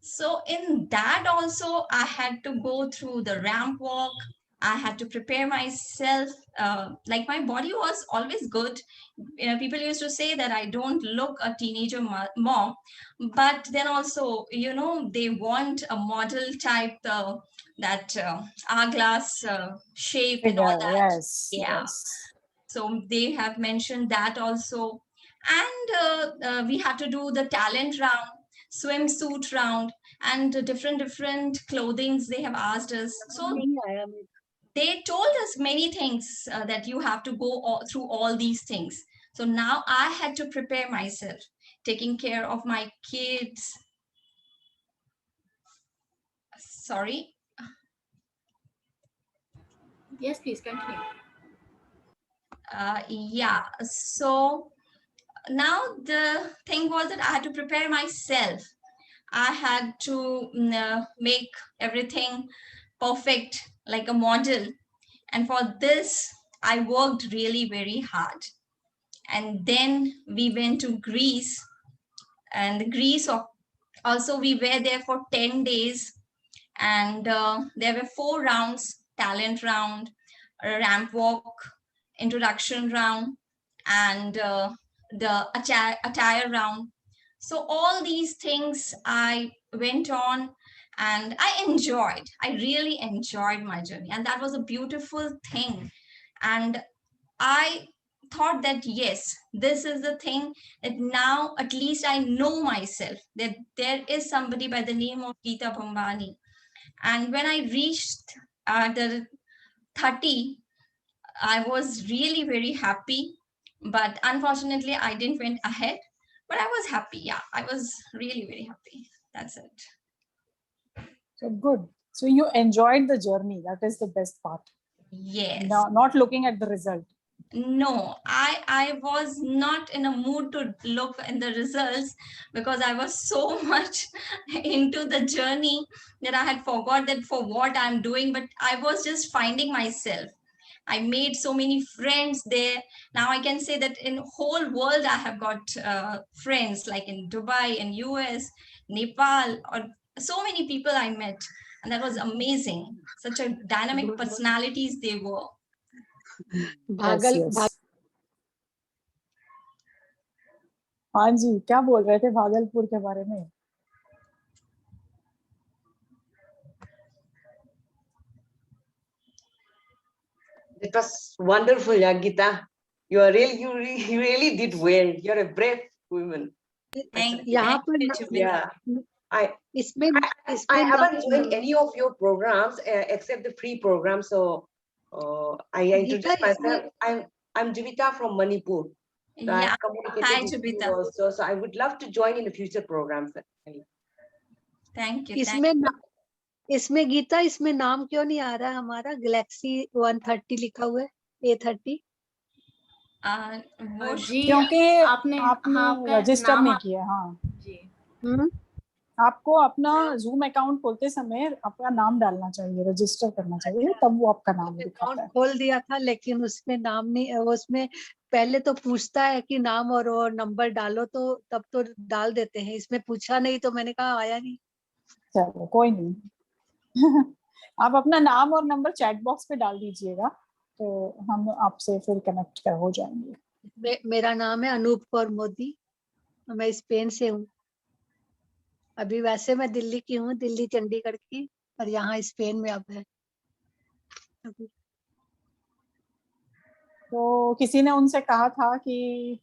So in that also, I had to go through the ramp walk. I had to prepare myself. Like my body was always good. People used to say that I don't look a teenager mom, but then also, they want a model type, that hourglass shape and all that. Yes, Yeah. yes. So they have mentioned that also. And we had to do the talent round, swimsuit round, and different clothings they have asked us. So they told us many things, that you have to go through all these things. So now I had to prepare myself, taking care of my kids. Sorry. Yes, please continue. Yeah, so now the thing was that I had to prepare myself. I had to make everything perfect like a model. And for this, I worked really very hard. And then we went to Greece. And Greece also, we were there for 10 days. And there were 4 rounds: talent round, a ramp walk, introduction round, and the attire round. So all these things I went on, and I really enjoyed my journey. And that was a beautiful thing. And I thought that, yes, this is the thing, that now at least I know myself, that there is somebody by the name of Geeta Bhambani. And when I reached the 30, I was really very happy, but unfortunately I didn't went ahead, but I was happy. Yeah, I was really very happy. That's it. So good. So you enjoyed the journey. That is the best part. Yes. No, not looking at the result. No, I was not in a mood to look in the results, because I was so much into the journey that I had forgot that for what I'm doing, but I was just finding myself. I made so many friends there. Now I can say that in whole world I have got friends, like in Dubai, in US, Nepal, or so many people I met. And that was amazing. Such a dynamic personalities they were. Yes. हाँ जी, क्या बोल रहे थे भागलपुर के बारे में? It was wonderful, Geeta. You really did well. You're a brave woman. यहाँ पर yeah. I haven't joined any of your programs except the free program. So I introduced myself. I'm Jivita from Manipur. So Yeah. Hi, Jivita. Also, so I would love to join in the future programs. Thank you. इसमें गीता, इसमें नाम क्यों नहीं आ रहा हमारा? Galaxy 130 लिखा हुआ है, A30। जी, क्योंकि आपने रजिस्टर नहीं किया। हाँ जी। आपको अपना जूम अकाउंट खोलते समय अपना नाम डालना चाहिए, रजिस्टर करना चाहिए, तब वो आपका नाम दिखाता अकाउंट है। खोल दिया था लेकिन उसमें नाम नहीं, उसमें पहले तो पूछता है कि नाम और वो नंबर डालो, तो तब तो डाल देते हैं, इसमें पूछा नहीं तो मैंने कहा आया नहीं। चलो कोई नहीं। आप अपना नाम और नंबर चैट बॉक्स पे डाल दीजिएगा, तो हम आपसे फिर कनेक्ट कर हो जाएंगे। मेरा नाम है अनूप कौर मोदी, मैं स्पेन से हूँ। अभी वैसे मैं दिल्ली की हूँ, दिल्ली चंडीगढ़ की, पर यहाँ स्पेन में अब है अभी। तो किसी ने उनसे कहा था कि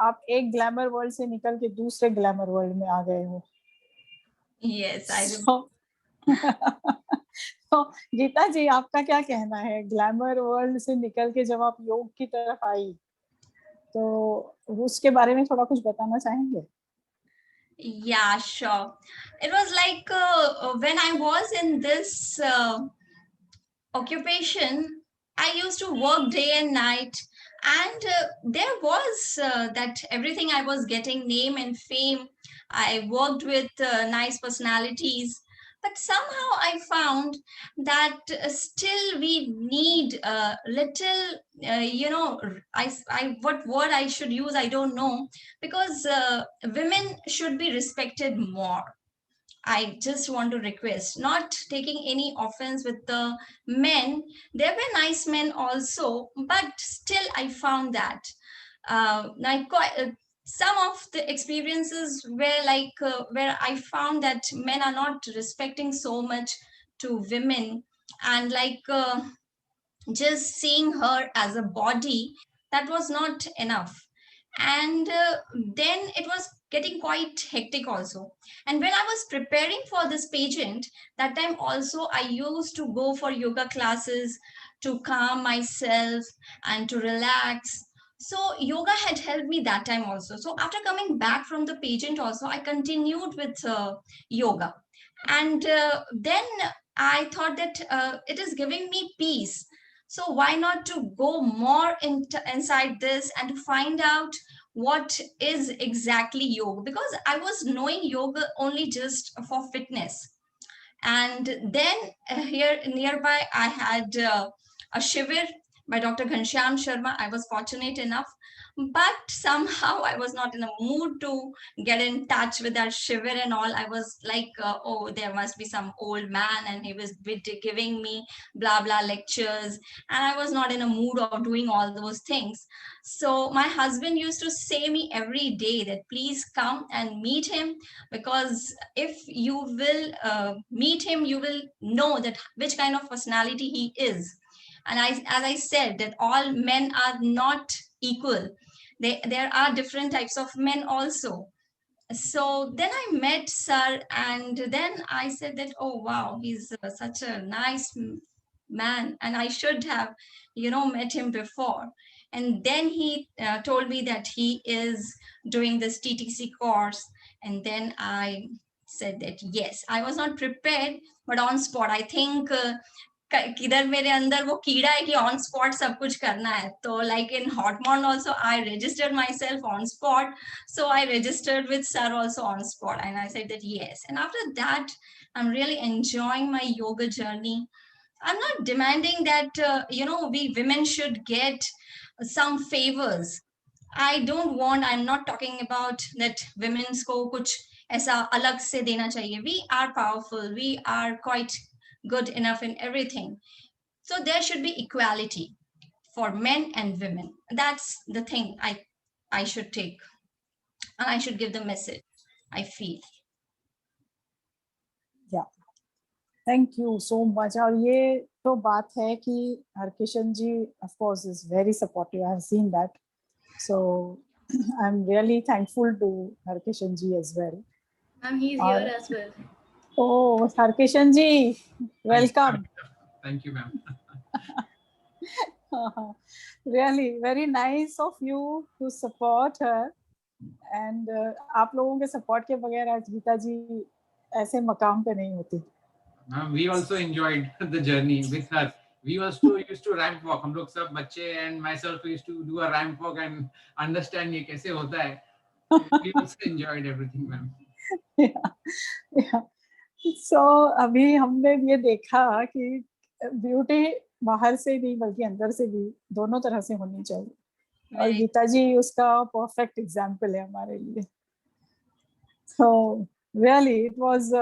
आप एक ग्लैमर वर्ल्ड से निकल के दूसरे ग्लैमर वर्ल्ड में आ गए हो। Yes, I So, तो गीता जी, आपका क्या कहना है, ग्लैमर वर्ल्ड से निकल के जब आप योग की तरफ आई, तो उसके बारे में थोड़ा कुछ बताना चाहेंगे? Yeah, sure. It was like when I was in this occupation, I used to work day and night, and there was that everything I was getting, name and fame. I worked with nice personalities, but somehow I found that still we need a little, what word I should use, I don't know, because women should be respected more. I just want to request, not taking any offense with the men. There were nice men also, but still I found that some of the experiences were like where I found that men are not respecting so much to women, and just seeing her as a body, that was not enough. And then it was getting quite hectic also. And when I was preparing for this pageant, that time also I used to go for yoga classes to calm myself and to relax. So yoga had helped me that time also. So after coming back from the pageant also, I continued with yoga. And then I thought that it is giving me peace. So why not to go more inside this and to find out what is exactly yoga? Because I was knowing yoga only just for fitness. And then here nearby, I had a shivir by Dr. Ghanshyam Sharma. I was fortunate enough, but somehow I was not in a mood to get in touch with that shivir and all. I was like, oh, there must be some old man and he was giving me blah, blah lectures. And I was not in a mood of doing all those things. So my husband used to say me every day that please come and meet him, because if you will meet him, you will know that which kind of personality he is. And as I said, that all men are not equal. There are different types of men also. So then I met Sir, and then I said that, oh wow, he's such a nice man, and I should have, met him before. And then he told me that he is doing this TTC course, and then I said that yes, I was not prepared, but on spot, I think किधर मेरे अंदर वो कीड़ा है कि on spot सब कुछ करना है. तो लाइक इन हॉटमॉन also I registered myself on spot, so I registered with sir also on spot, and I said that yes. And after that, I'm really enjoying my yoga journey. I'm not demanding that we women should get some favors. I'm not talking about that women's को कुछ ऐसा अलग से देना चाहिए. We are powerful, we are quite good enough in everything. So there should be equality for men and women. That's the thing I should take, and I should give the message, I feel. Yeah, thank you so much. और ये तो बात है कि हरकिशन जी of course is very supportive. I have seen that, so I'm really thankful to Harkishan ji as well. And he's here as well. Oh, Harkishan ji, welcome. Thank you, ma'am. Really very nice of you to support her. And आप लोगों के support के बगैर आज गीता जी ऐसे मकाम पे नहीं होती. Ma'am, we also enjoyed the journey with her. We used to ramp walk. हम लोग सब बच्चे and myself used to do a ramp walk and understand ये कैसे होता है. We also enjoyed everything, ma'am. Yeah. सो अभी हमने ये देखा कि ब्यूटी बाहर से भी बल्कि अंदर से भी दोनों तरह से होनी चाहिए, और गीता जी उसका परफेक्ट एग्जाम्पल है हमारे लिए। So really it was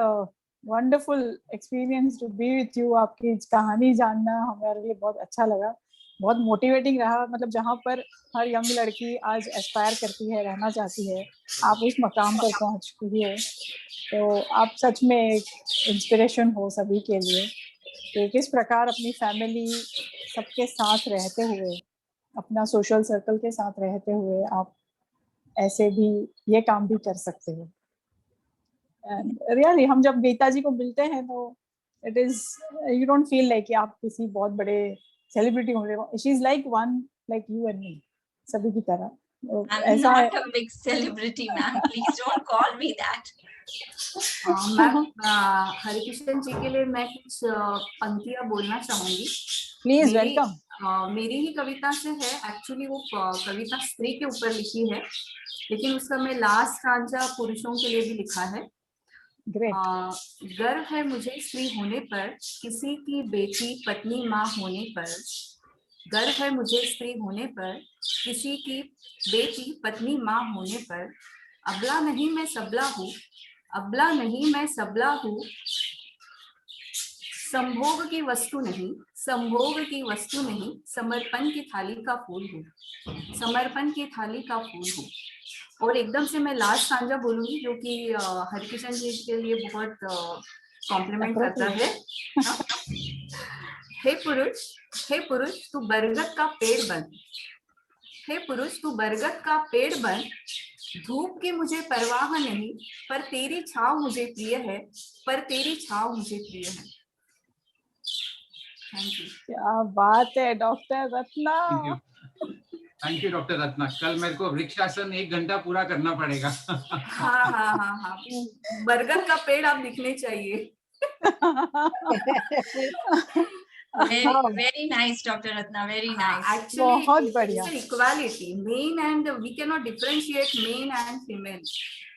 wonderful experience to be with you. आपकी कहानी जानना हमारे लिए बहुत अच्छा लगा, बहुत मोटिवेटिंग रहा। मतलब जहाँ पर हर यंग लड़की आज एस्पायर करती है, रहना चाहती है, आप उस मकाम पर पहुँच चुकी है। तो आप सच में एक इंस्पिरेशन हो सभी के लिए कि किस प्रकार अपनी फैमिली सबके साथ रहते हुए, अपना सोशल सर्कल के साथ रहते हुए आप ऐसे भी ये काम भी कर सकते हो। रियली हम जब गीता जी को मिलते हैं तो it is, you don't feel like कि आप किसी बहुत बड़े सेलिब्रिटी हो रहे हो। She is like one, like you and me, सभी की तरह। I'm not a big celebrity, ma'am. Please don't call me that. Ma'am Harikrishna ji के लिए मैं कुछ पंक्तियां बोलना चाहूंगी। Please welcome. मेरी ही कविता से है, एक्चुअली वो कविता स्त्री के ऊपर लिखी है, लेकिन उसका मैं लास्ट स्टांजा पुरुषों के लिए भी लिखा है। गर्व है मुझे स्त्री होने पर, किसी की बेटी पत्नी माँ होने पर। गर्व है मुझे स्त्री होने पर, किसी की बेटी पत्नी माँ होने पर। अबला नहीं मैं सबला हूँ, अबला नहीं मैं सबला हूँ। संभोग की वस्तु नहीं, संभोग की वस्तु नहीं, समर्पण की थाली का फूल हूँ, समर्पण की थाली का फूल हूँ। और एकदम से मैं लास्ट सांझा बोलूंगी जो कि हरिकृष्ण जी के लिए बहुत कॉम्प्लीमेंट करता है। हे पुरुष तू बरगद का पेड़ बन, हे पुरुष तू बरगद का पेड़ बन। धूप की मुझे परवाह नहीं, पर तेरी छाव मुझे प्रिय है, पर तेरी छाव मुझे प्रिय है। Thank you. क्या बात है doctor Ratna. Thank you doctor Ratna. कल मेरे को वृक्षासन 1 घंटा पूरा करना पड़ेगा। हाँ, बरगद का पेड़ आप लिखने चाहिए। Very nice, Dr. Ratna. Very nice. Actually, बहुत बढ़िया। Equality, male and we cannot differentiate male and female.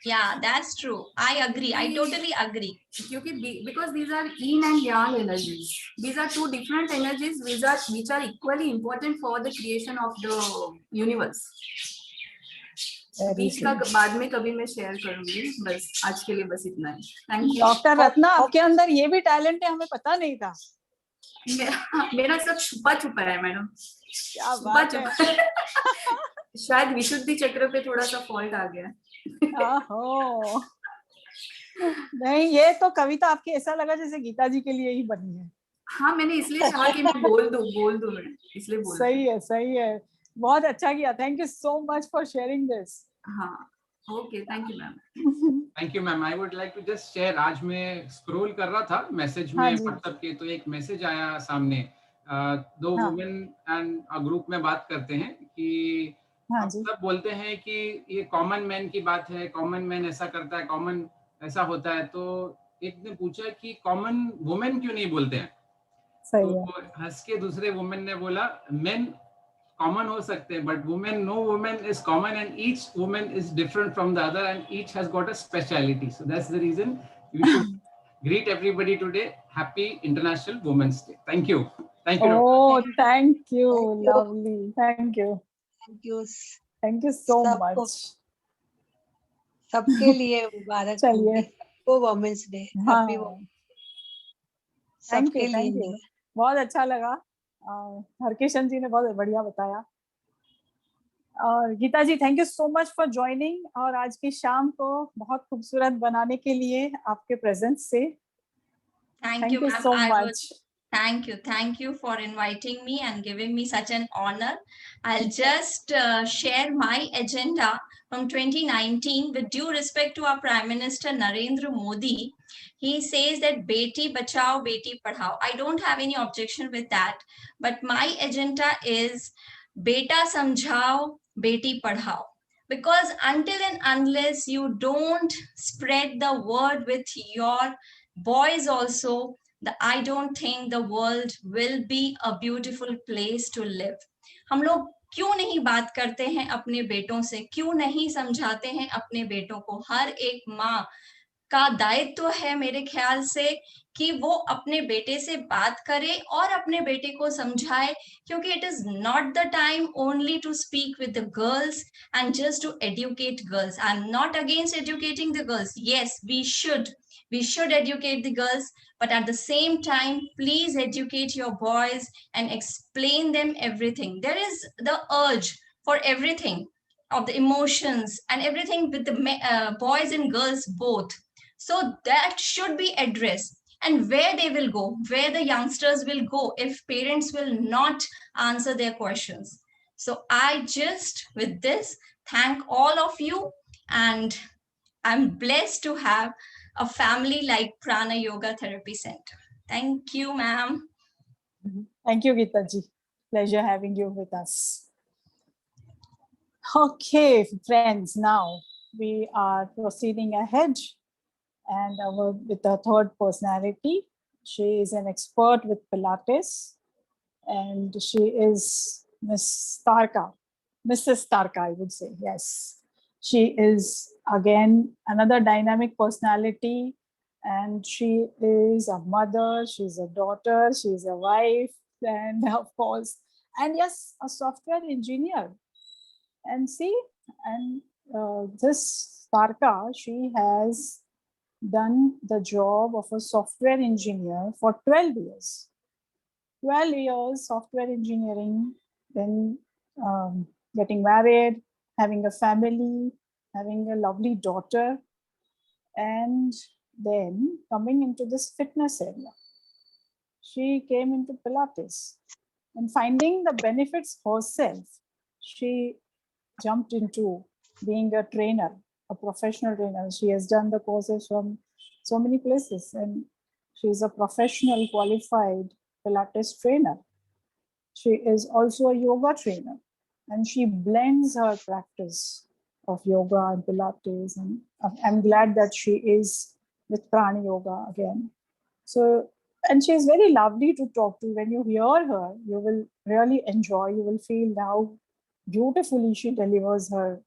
Yeah, that's true. I agree. I totally agree. Because these are yin and yang energies. These are two different energies which are equally important for the creation of the universe. बीच का बाद में कभी मैं share करूंगी। बस आज के लिए बस इतना है। Thank you. डॉक्टर रत्ना, आपके अंदर ये भी टैलेंट है, हमें पता नहीं था। मेरा सब छुपा छुपा है मैडम, क्या बात है। शायद विशुद्धि चक्र पे थोड़ा सा फॉल्ट आ गया। नहीं, ये तो कविता आपकी ऐसा लगा जैसे गीता जी के लिए ही बनी है। हाँ, मैंने इसलिए चाहा कि मैं बोल दूं मैं इसलिए बोल। सही है, बहुत अच्छा किया। Thank you so much for sharing this. हाँ, okay, thank you ma'am. Thank you ma'am. I would like to just share, आज मैं स्क्रॉल कर रहा था मैसेज में व्हाट्सएप के, तो एक मैसेज आया सामने। दो वुमेन एंड ग्रुप में बात करते हैं कि सब बोलते हैं कि ये कॉमन मैन की बात है, कॉमन मैन ऐसा करता है, कॉमन ऐसा होता है। तो एक ने पूछा कि कॉमन वुमेन क्यों नहीं बोलते हैं? तो हंस के दूसरे वुमेन ने बोला, मेन कॉमन हो सकते हैं but women, no women is common and each women is different from the other and each has got a speciality. So that's the reason we should greet everybody today. Happy International Women's Day. Thank you. Thank you. Oh, thank you. Lovely. Thank you. Thank you. Thank you so much. सबके लिए मुबारक। चलिए, वो women's day. Happy सबके लिए। बहुत अच्छा लगा। हरकिशन जी ने बहुत बढ़िया बताया। और Gita ji, thank you so much for joining, और आज की शाम को बहुत खूबसूरत बनाने के लिए आपके प्रेजेंस से thank you so much. Thank you for inviting me and giving me such an honor. I'll just share my agenda from 2019 with due respect to our Prime Minister Narendra Modi. He says that Beti Bachao, Beti Padhao. I don't have any objection with that, but my agenda is Beta Samjhao, Beti Padhao. Because until and unless you don't spread the word with your boys also, I don't think the world will be a beautiful place to live. हम लोग क्यों नहीं बात करते हैं अपने बेटों से, क्यों नहीं समझाते हैं अपने बेटों को? हर एक माँ का दायित्व है मेरे ख्याल से कि वो अपने बेटे से बात करे और अपने बेटे को समझाए, क्योंकि it is not the time only to speak with the girls and just to educate girls. I am not against educating the girls. Yes, we should educate the girls, but at the same time, please educate your boys and explain them everything. There is the urge for everything, of the emotions and everything with the boys and girls both. So that should be addressed. And where they will go, where the youngsters will go if parents will not answer their questions. So I just, with this, thank all of you, and I'm blessed to have a family like Prana Yoga Therapy Center. Thank you, ma'am. Thank you, Geeta ji. Pleasure having you with us. Okay, friends, now we are proceeding ahead, and with the third personality. She is an expert with Pilates, and she is Mrs. Tarka, I would say. Yes, she is again another dynamic personality, and she is a mother, she's a daughter, she's a wife, and of course, and yes, a software engineer. And see, and this Tarka, she has done the job of a software engineer for 12 years. 12 years software engineering, then getting married, having a family, having a lovely daughter, and then coming into this fitness area. She came into Pilates, and finding the benefits herself, she jumped into being a trainer, a professional trainer. She has done the courses from so many places, and she is a professional qualified Pilates trainer. She is also a yoga trainer, and she blends her practice of yoga and Pilates, and I'm glad that she is with Prana Yoga again. So, and she is very lovely to talk to. When you hear her, you will really enjoy, you will feel how beautifully she delivers her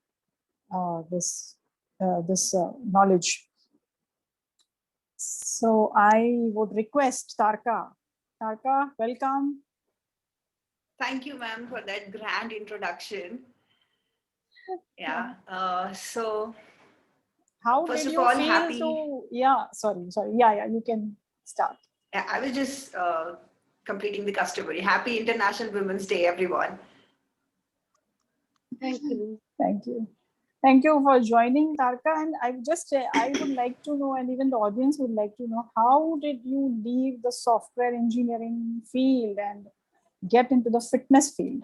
this knowledge. So I would request Tarka. Tarka, welcome. Thank you, ma'am, for that grand introduction. Yeah. So how first did of you all, feel happy. Sorry. Yeah, you can start. Yeah, I was just completing the customary. Happy International Women's Day, everyone. Thank you. Thank you. Thank you for joining, Tarka. And I would like to know, and even the audience would like to know, how did you leave the software engineering field and get into the fitness field?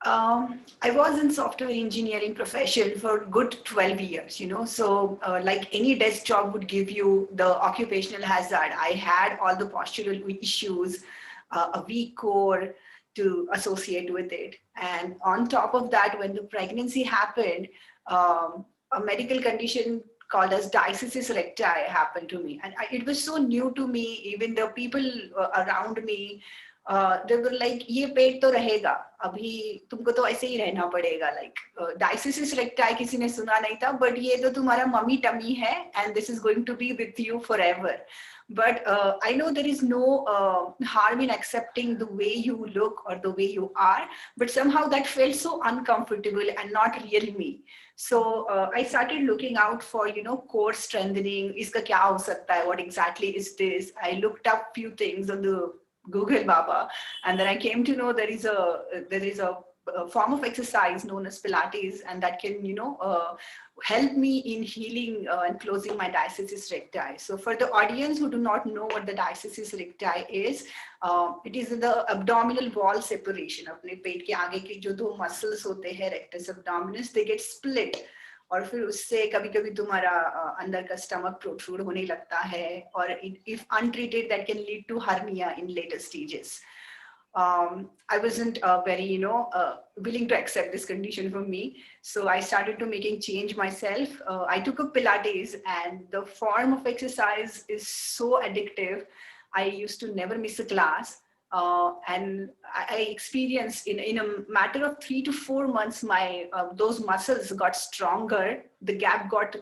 I was in software engineering profession for good 12 years, so like any desk job would give you the occupational hazard. I had all the postural issues, a weak core to associate with it. And on top of that, when the pregnancy happened, a medical condition called as diastasis recti happened to me. And it was so new to me. Even the people around me, they were like, ये पेट तो रहेगा, अभी तुमको तो ऐसे ही रहना पड़ेगा. Like diastasis recti किसी ने सुना नहीं था, but ये तो तुम्हारा मम्मी टमी है, and this is going to be with you forever. But I know there is no harm in accepting the way you look or the way you are, but somehow that felt so uncomfortable and not really me. So I started looking out for, core strengthening. Iska kya ho sakta hai? What exactly is this? I looked up few things on the Google Baba, and then I came to know there is a form of exercise known as Pilates, and that can, help me in healing and closing my diastasis recti. So for the audience who do not know what the diastasis recti is, it is the abdominal wall separation. अपने पेट के आगे के जो दो muscles होते हैं, rectus abdominis, they get split. और फिर उससे कभी-कभी तुम्हारा अंदर का stomach protrude होने लगता है, और if untreated, that can lead to hernia in later stages. I wasn't very, willing to accept this condition for me. So I started to making change myself. I took up Pilates, and the form of exercise is so addictive. I used to never miss a class. And I experienced in a matter of 3 to 4 months, my those muscles got stronger. The gap got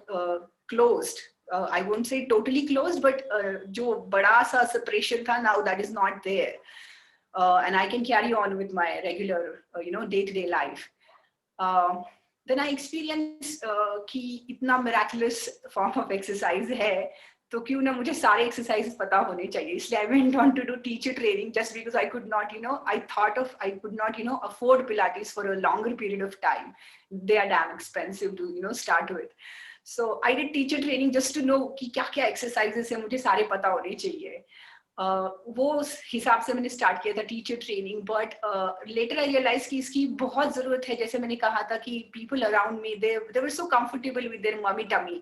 closed. I won't say totally closed, but jo bada sa separation tha, now that is not there. And I can carry on with my regular, day-to-day life. Then I experienced कि इतना miraculous form of exercise है, तो क्यों ना मुझे सारे exercises पता होने चाहिए. इसलिए I went on to do teacher training just because I could not, I could not, afford Pilates for a longer period of time. They are damn expensive to, start with. So I did teacher training just to know कि क्या-क्या exercises है, मुझे सारे पता होने चाहिए. वो उस हिसाब से मैंने स्टार्ट किया था teacher training. But later I realise कि इसकी बहुत जरूरत है. जैसे मैंने कहा था कि people around me they were so comfortable with their mummy tummy,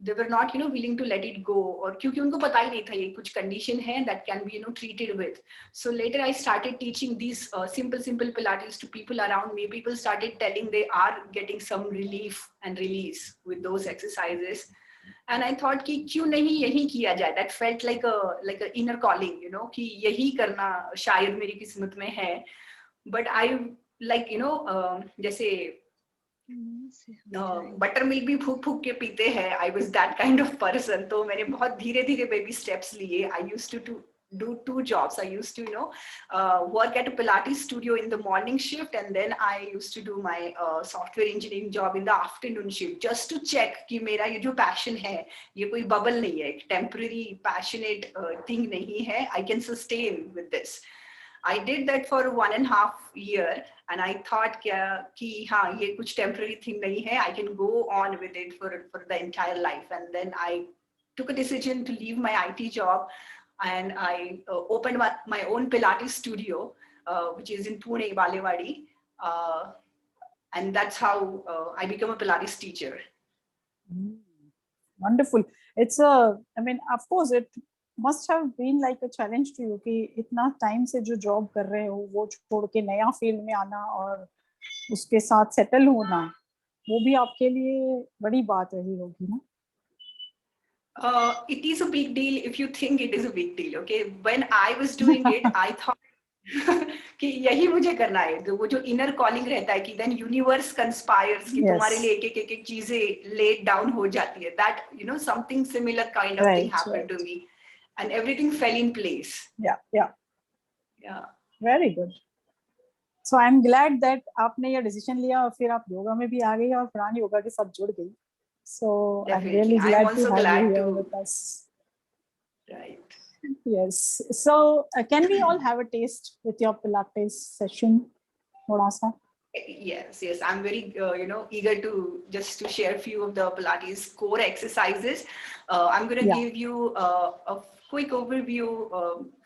they were not willing to let it go, और क्योंकि उनको पता ही नहीं था ये कुछ कंडीशन है that can be treated with. So later I started teaching this simple pilates to people around me. People started telling they are getting some relief and release with those exercises. And I thought कि क्यों नहीं यही किया जाए. That felt like a inner calling, कि यही करना शायद मेरी किस्मत में है. But I like, जैसे बटर मिल्क भी फूक फूक के पीते हैं. I was that kind of person. तो मैंने बहुत धीरे धीरे baby steps लिए. I used to do 2 jobs. I used to, work at a Pilates studio in the morning shift, and then I used to do my software engineering job in the afternoon shift, just to check कि मेरा ये जो passion है, ये कोई bubble नहीं है, temporary passionate thing नहीं है. I can sustain with this. I did that for 1.5 years, and I thought कि हाँ ये कुछ temporary thing नहीं है. I can go on with it for the entire life. And then I took a decision to leave my IT job. And I opened my own Pilates studio, which is in Pune, Balewadi. And that's how I became a Pilates teacher. Wonderful. Of course, it must have been like a challenge to you कि इतना time से जो job कर रहे हो वो छोड़ के नया field में आना और उसके साथ settle होना, वो भी आपके लिए बड़ी बात रही होगी ना? It is a big deal if you think it is a big deal. Okay, when I was doing it, I thought कि यही मुझे करना है. तो वो जो inner calling रहता है कि then universe conspires कि तुम्हारे लिए एक चीजें laid down हो जाती है. That something similar kind of thing happened to me, and everything fell in place. Yeah. Very good. So I'm glad that आपने ये decision लिया और फिर आप योगा में भी आ गई और प्राण योगा के साथ जुड़ गई. So definitely. I'm really glad I'm also to have glad you here to with us. Right. Yes. So can we all have a taste with your Pilates session, थोड़ा सा? Yes. I'm very eager to share a few of the Pilates core exercises. I'm going to give you a quick overview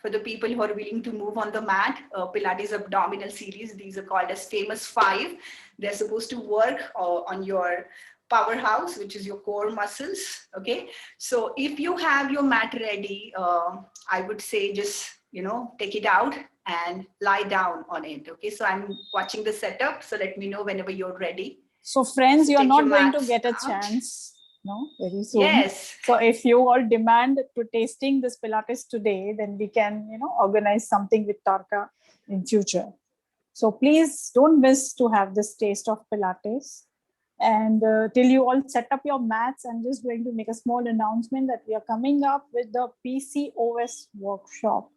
for the people who are willing to move on the mat. Pilates abdominal series. These are called as famous 5. They're supposed to work on your powerhouse, which is your core muscles. Okay, so if you have your mat ready, I would say just take it out and lie down on it. Okay, so I'm watching the setup, so let me know whenever you're ready. So friends, So you're take not your going to mats get a out. chance very soon. Yes. So if you all demand to tasting this Pilates today, then we can organize something with Tarka in future. So please don't miss to have this taste of Pilates. And till you all set up your mats, I'm just going to make a small announcement that we are coming up with the PCOS workshop.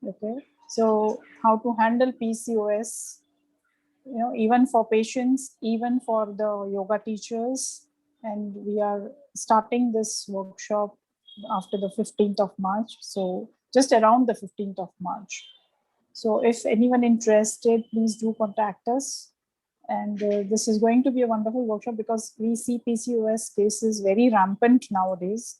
Okay, so how to handle PCOS, even for patients, even for the yoga teachers. And we are starting this workshop after the 15th of March. So just around the 15th of March. So if anyone interested, please do contact us. And this is going to be a wonderful workshop because we see PCOS cases very rampant nowadays.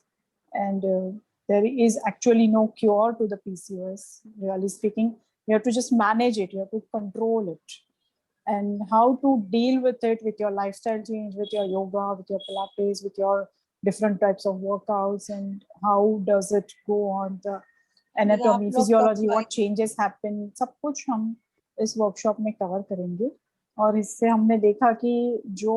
And there is actually no cure to the PCOS, really speaking. You have to just manage it. You have to control it. And how to deal with it with your lifestyle change, with your yoga, with your Pilates, with your different types of workouts, and how does it go on the anatomy, physiology, what changes happen, सब कुछ हम इस workshop में cover करेंगे. और इससे हमने देखा कि जो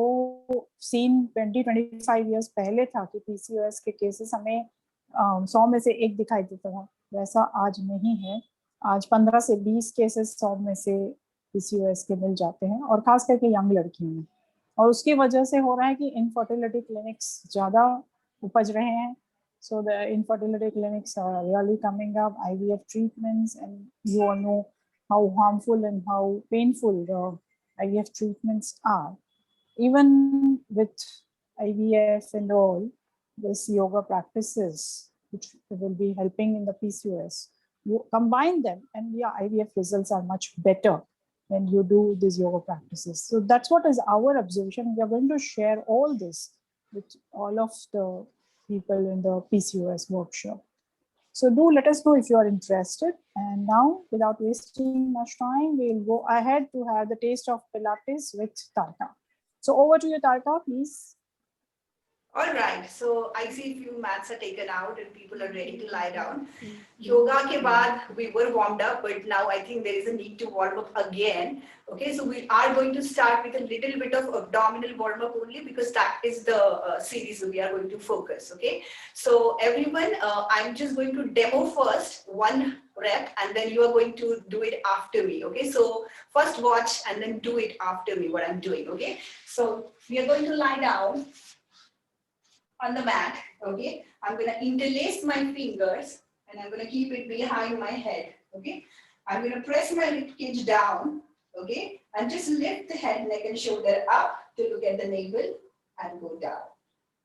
सीन 20-25 years पहले था कि PCOS के केसेस हमें 100 में से 1 दिखाई देता था, वैसा आज नहीं है. आज 15 से 20 केसेस 100 में से PCOS के मिल जाते हैं, और खास करके यंग लड़कियों में, और उसकी वजह से हो रहा है कि इनफर्टिलिटी क्लिनिक्स ज़्यादा उपज रहे हैं. So the infertility clinics are really coming up, IVF treatments, and you all know how harmful and how painful the IVF treatments are. Even with IVF and all, this yoga practices, which will be helping in the PCOS, you combine them and your IVF results are much better when you do these yoga practices. So that's what is our observation. We are going to share all this with all of the people in the PCOS workshop. So do let us know if you are interested. And now, without wasting much time, we'll go ahead to have the taste of Pilates with Tarka. So over to you, Tarka, please. All right, so I see a few mats are taken out and people are ready to lie down. Yoga ke baad we were warmed up, but now I think there is a need to warm up again. Okay, so we are going to start with a little bit of abdominal warm up only, because that is the series we are going to focus. Okay, so everyone, I'm just going to demo first one rep, and then you are going to do it after me. Okay, so first watch and then do it after me what I'm doing. Okay, so we are going to lie down on the mat. Okay, I'm going to interlace my fingers and I'm going to keep it behind my head. Okay, I'm going to press my rib cage down. Okay, and just lift the head, neck and shoulder up to look at the navel and go down.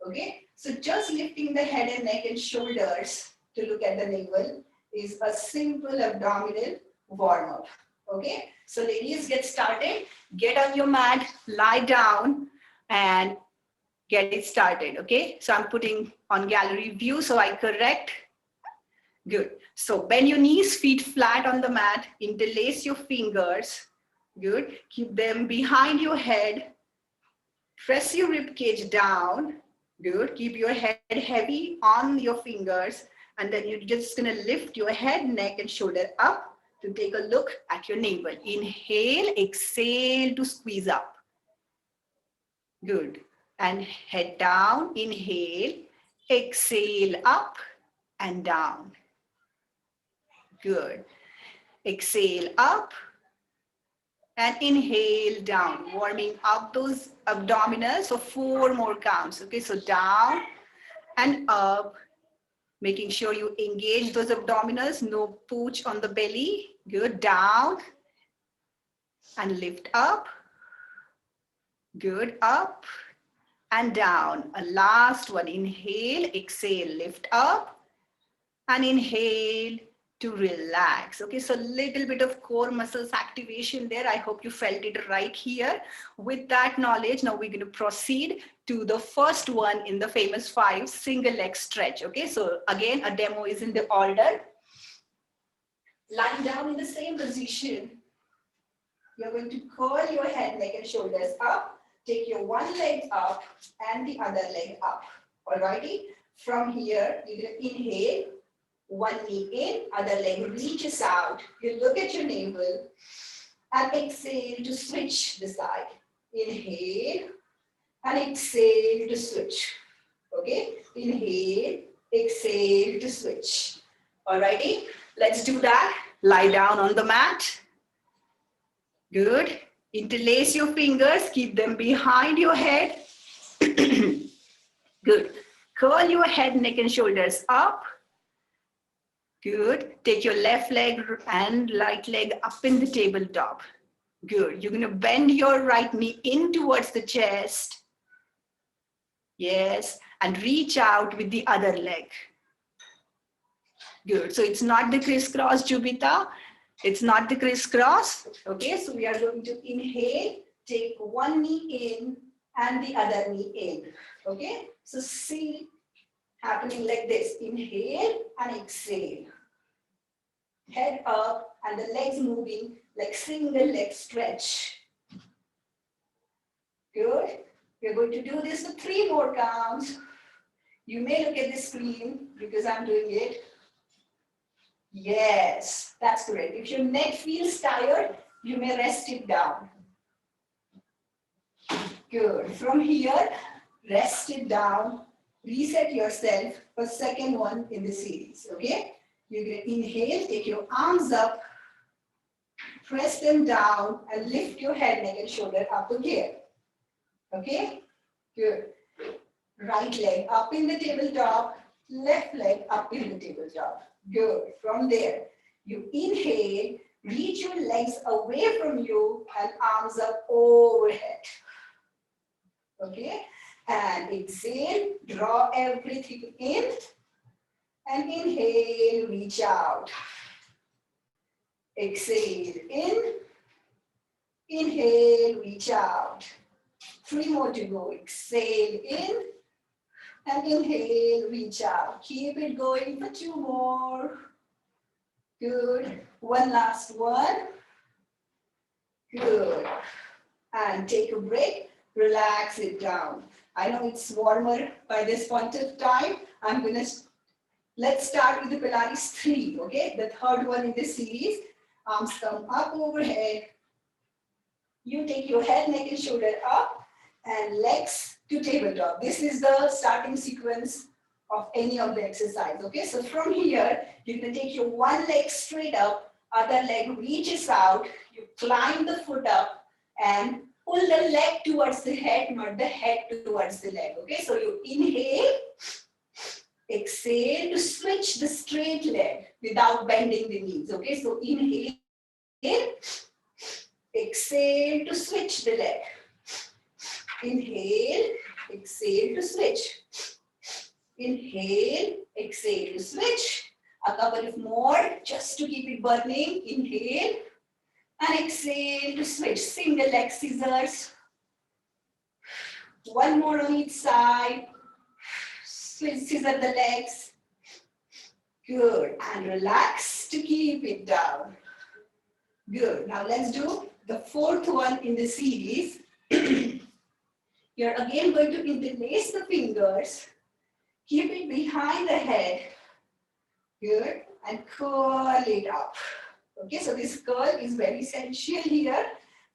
Okay, so just lifting the head and neck and shoulders to look at the navel is a simple abdominal warm up. Okay, so ladies, get started. Get on your mat, lie down and get it started. Okay, so I'm putting on gallery view, so I correct. Good. So bend your knees, feet flat on the mat, interlace your fingers. Good. Keep them behind your head. Press your rib cage down. Good. Keep your head heavy on your fingers, and then you're just gonna lift your head, neck and shoulder up to take a look at your navel. Inhale, exhale to squeeze up. Good. And head down, inhale, exhale up and down. Good. Exhale up and inhale down, warming up those abdominals. So 4 more counts. Okay, so down and up, making sure you engage those abdominals, no pooch on the belly. Good. Down and lift up. Good. Up and down. A last one. Inhale, exhale, lift up and inhale to relax. Okay, so little bit of core muscles activation there. I hope you felt it right here. With that knowledge, now we're going to proceed to the first one in the famous 5 single leg stretch. Okay, so again, a demo is in the order. Lying down in the same position, you're going to curl your head, neck and shoulders up. Take your one leg up and the other leg up. Alrighty. From here, you're going to inhale, one knee in, other leg reaches out. You look at your navel and exhale to switch the side. Inhale and exhale to switch. Okay. Inhale, exhale to switch. Alrighty. Let's do that. Lie down on the mat. Good. Interlace your fingers, keep them behind your head. Good. Curl your head, neck and shoulders up. Good. Take your left leg and right leg up in the tabletop. Good. You're going to bend your right knee in towards the chest. Yes. And reach out with the other leg. Good. So it's not the crisscross, Jubita. It's not the crisscross. Okay, so we are going to inhale, take one knee in and the other knee in. Okay, so see happening like this. Inhale and exhale. Head up and the legs moving like single leg stretch. Good. We're going to do this for 3 more counts. You may look at the screen because I'm doing it. Yes, that's correct. If your neck feels tired, you may rest it down. Good. From here, rest it down. Reset yourself for second one in the series. Okay. You're going to inhale, take your arms up, press them down, and lift your head, neck, and shoulder up again. Okay? Good. Right leg up in the tabletop, left leg up in the tabletop. Good. From there, you inhale, reach your legs away from you and arms up overhead. Okay? And exhale, draw everything in. And inhale, reach out. Exhale, in. Inhale, reach out. 3 more to go. Exhale, in. And inhale, reach out. Keep it going for 2 more. Good. One last one. Good. And take a break. Relax it down. I know it's warmer by this point of time. Let's start with the Pilates 3, okay? The third one in this series. Arms come up overhead. You take your head, neck, and shoulder up and legs to tabletop. This is the starting sequence of any of the exercise, okay? So from here, you can take your one leg straight up, other leg reaches out, you climb the foot up and pull the leg towards the head, not the head towards the leg, okay? So you inhale, exhale to switch the straight leg without bending the knees, okay? So inhale, exhale to switch the leg. Inhale, exhale to switch. Inhale, exhale to switch. A couple of more just to keep it burning. Inhale and exhale to switch. Single leg scissors. One more on each side. Scissor the legs. Good. And relax to keep it down. Good. Now let's do the fourth one in the series. You're again going to interlace the fingers. Keep it behind the head. Good. And curl it up. Okay, so this curl is very essential here.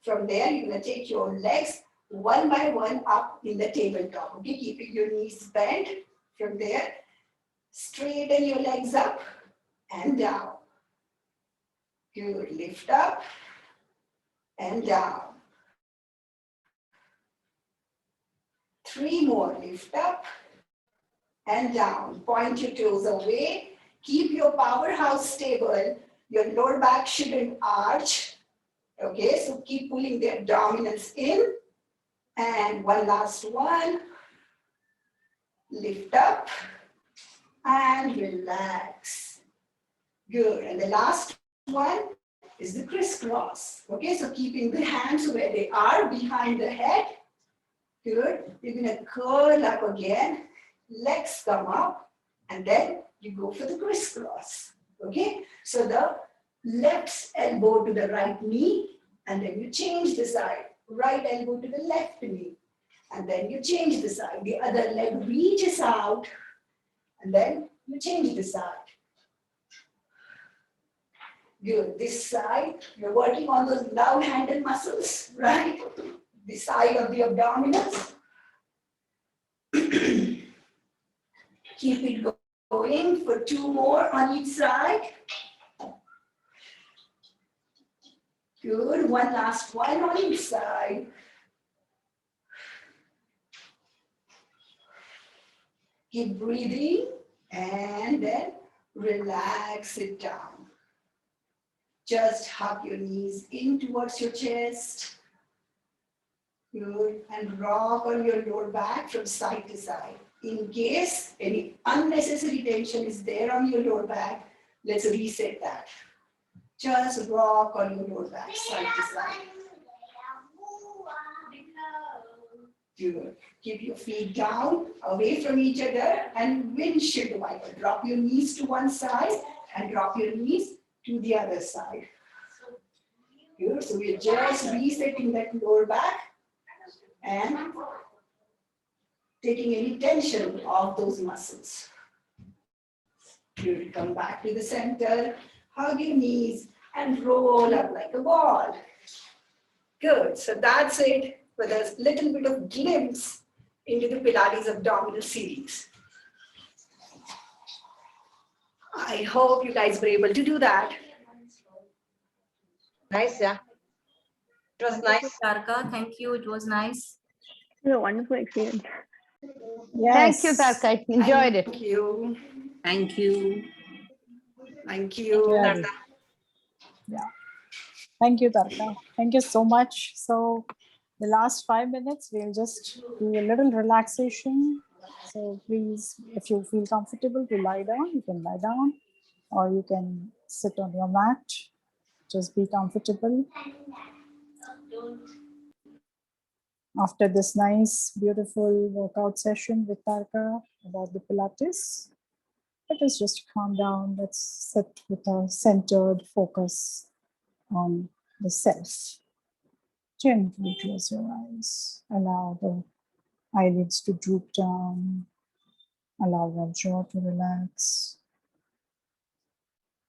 From there, you're going to take your legs one by one up in the tabletop. Okay, keeping your knees bent. From there, straighten your legs up and down. Good. Lift up and down. 3 more. Lift up and down. Point your toes away. Keep your powerhouse stable. Your lower back shouldn't arch. Okay, so keep pulling the abdominals in. And one last one. Lift up and relax. Good. And the last one is the crisscross. Okay, so keeping the hands where they are behind the head. Good. You're going to curl up again. Legs come up and then you go for the crisscross. Okay, so the left elbow to the right knee and then you change the side. Right elbow to the left knee and then you change the side. The other leg reaches out and then you change the side. Good. This side, you're working on those love handle muscles, right? The side of the abdominals. Keep it going for 2 more on each side. Good. One last one on each side. Keep breathing and then relax it down. Just hug your knees in towards your chest. Good. And rock on your lower back from side to side. In case any unnecessary tension is there on your lower back, let's reset that. Just rock on your lower back, side to side. Good. Keep your feet down, away from each other, and windshield wiper. Drop your knees to one side and drop your knees to the other side. Good. So we're just resetting that lower back and taking any tension off those muscles. Good. Come back to the center, hug your knees, and roll up like a ball. Good. So that's it with a little bit of glimpse into the Pilates abdominal series. I I hope you guys were able to do that. Nice, yeah. It was Thank you, nice. Tarka. Thank you. It was nice. It was a wonderful experience. Thank you, Yes. Tarka. Enjoyed it. Thank you. Thank you. Thank you. Really. Yeah. Thank you, Tarka. Thank you so much. So the last 5 minutes, we'll just do a little relaxation. So please, if you feel comfortable to lie down, you can lie down, or you can sit on your mat. Just be comfortable. After this nice, beautiful workout session with Tarka about the Pilates, let us just calm down. Let's sit with a centered focus on the self. Gently close your eyes. Allow the eyelids to droop down. Allow your jaw to relax.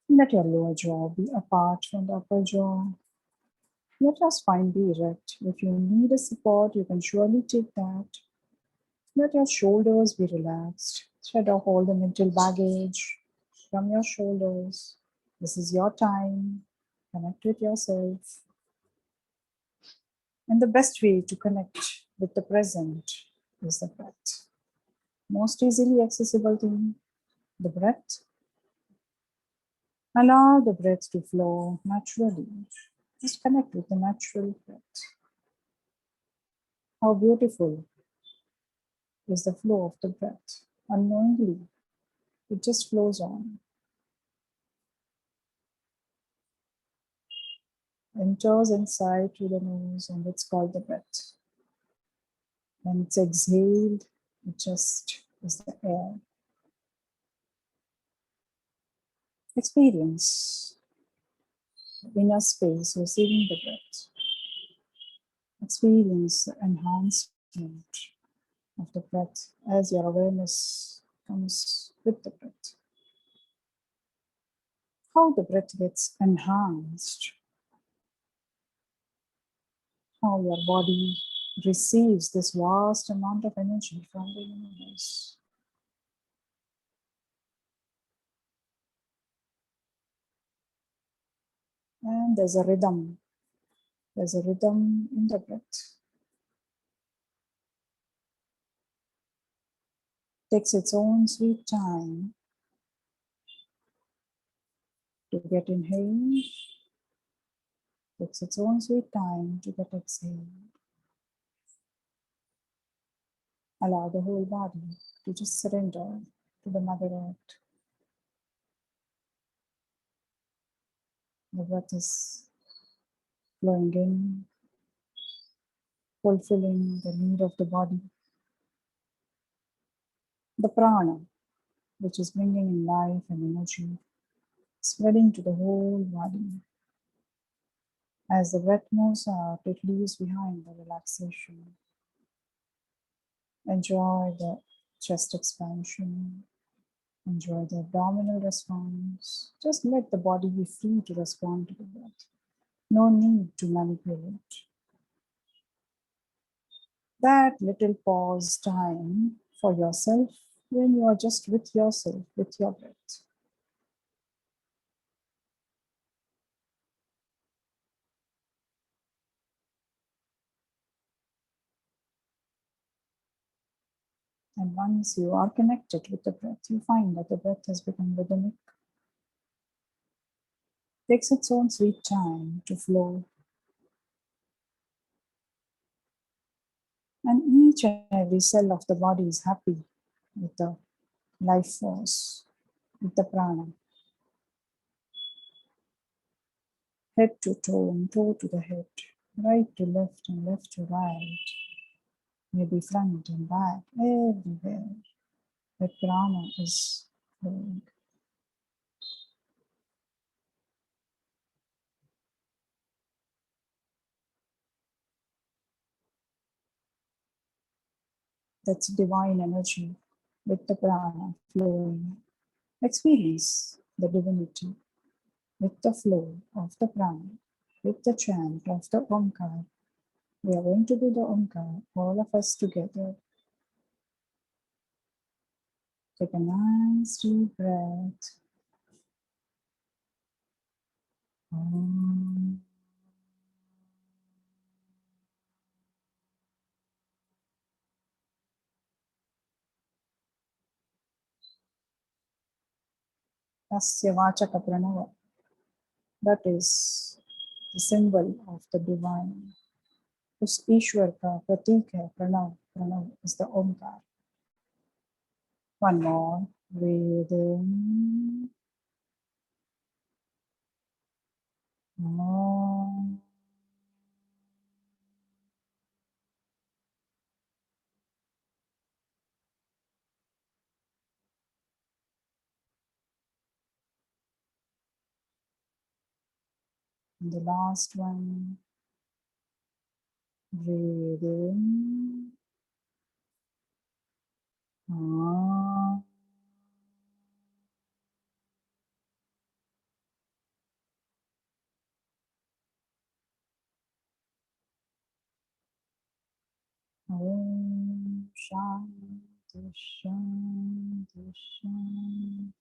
Let your lower jaw be apart from the upper jaw. Let your spine be erect. If you need a support, you can surely take that. Let your shoulders be relaxed. Shed off all the mental baggage from your shoulders. This is your time. Connect with yourself. And the best way to connect with the present is the breath. Most easily accessible thing, the breath. Allow the breath to flow naturally. Just connect with the natural breath. How beautiful is the flow of the breath. Unknowingly, it just flows on. Enters inside through the nose, and it's called the breath. When it's exhaled, it just is the air. Experience inner space receiving the breath. Experience the enhancement of the breath as your awareness comes with the breath. How the breath gets enhanced. How your body receives this vast amount of energy from the universe. And there's a rhythm. There's a rhythm in the breath. Takes its own sweet time to get inhaled. Takes its own sweet time to get exhaled. Allow the whole body to just surrender to the Mother Earth. The breath is flowing in, fulfilling the need of the body. The prana, which is bringing in life and energy, spreading to the whole body. As the breath moves out, it leaves behind the relaxation. Enjoy the chest expansion. Enjoy the abdominal response. Just let the body be free to respond to the breath. No need to manipulate. That little pause time for yourself when you are just with yourself, with your breath. And once you are connected with the breath, you find that the breath has become rhythmic. Takes its own sweet time to flow. And each and every cell of the body is happy with the life force, with the prana. Head to toe and toe to the head, right to left and left to right, maybe front and back, everywhere. The prana is flowing. That's divine energy with the prana flowing. Experience the divinity with the flow of the prana, with the chant of the Omkar. We are going to do the Omkar, all of us together. Take a nice deep breath. Tasya Vachaka Pranava. That is the symbol of the divine. उस ईश्वर का प्रतीक है Pranav. Pranav is the Omkar. One more. Breathing. And the last one. Breathe in. Om Shanti Shanti Shanti.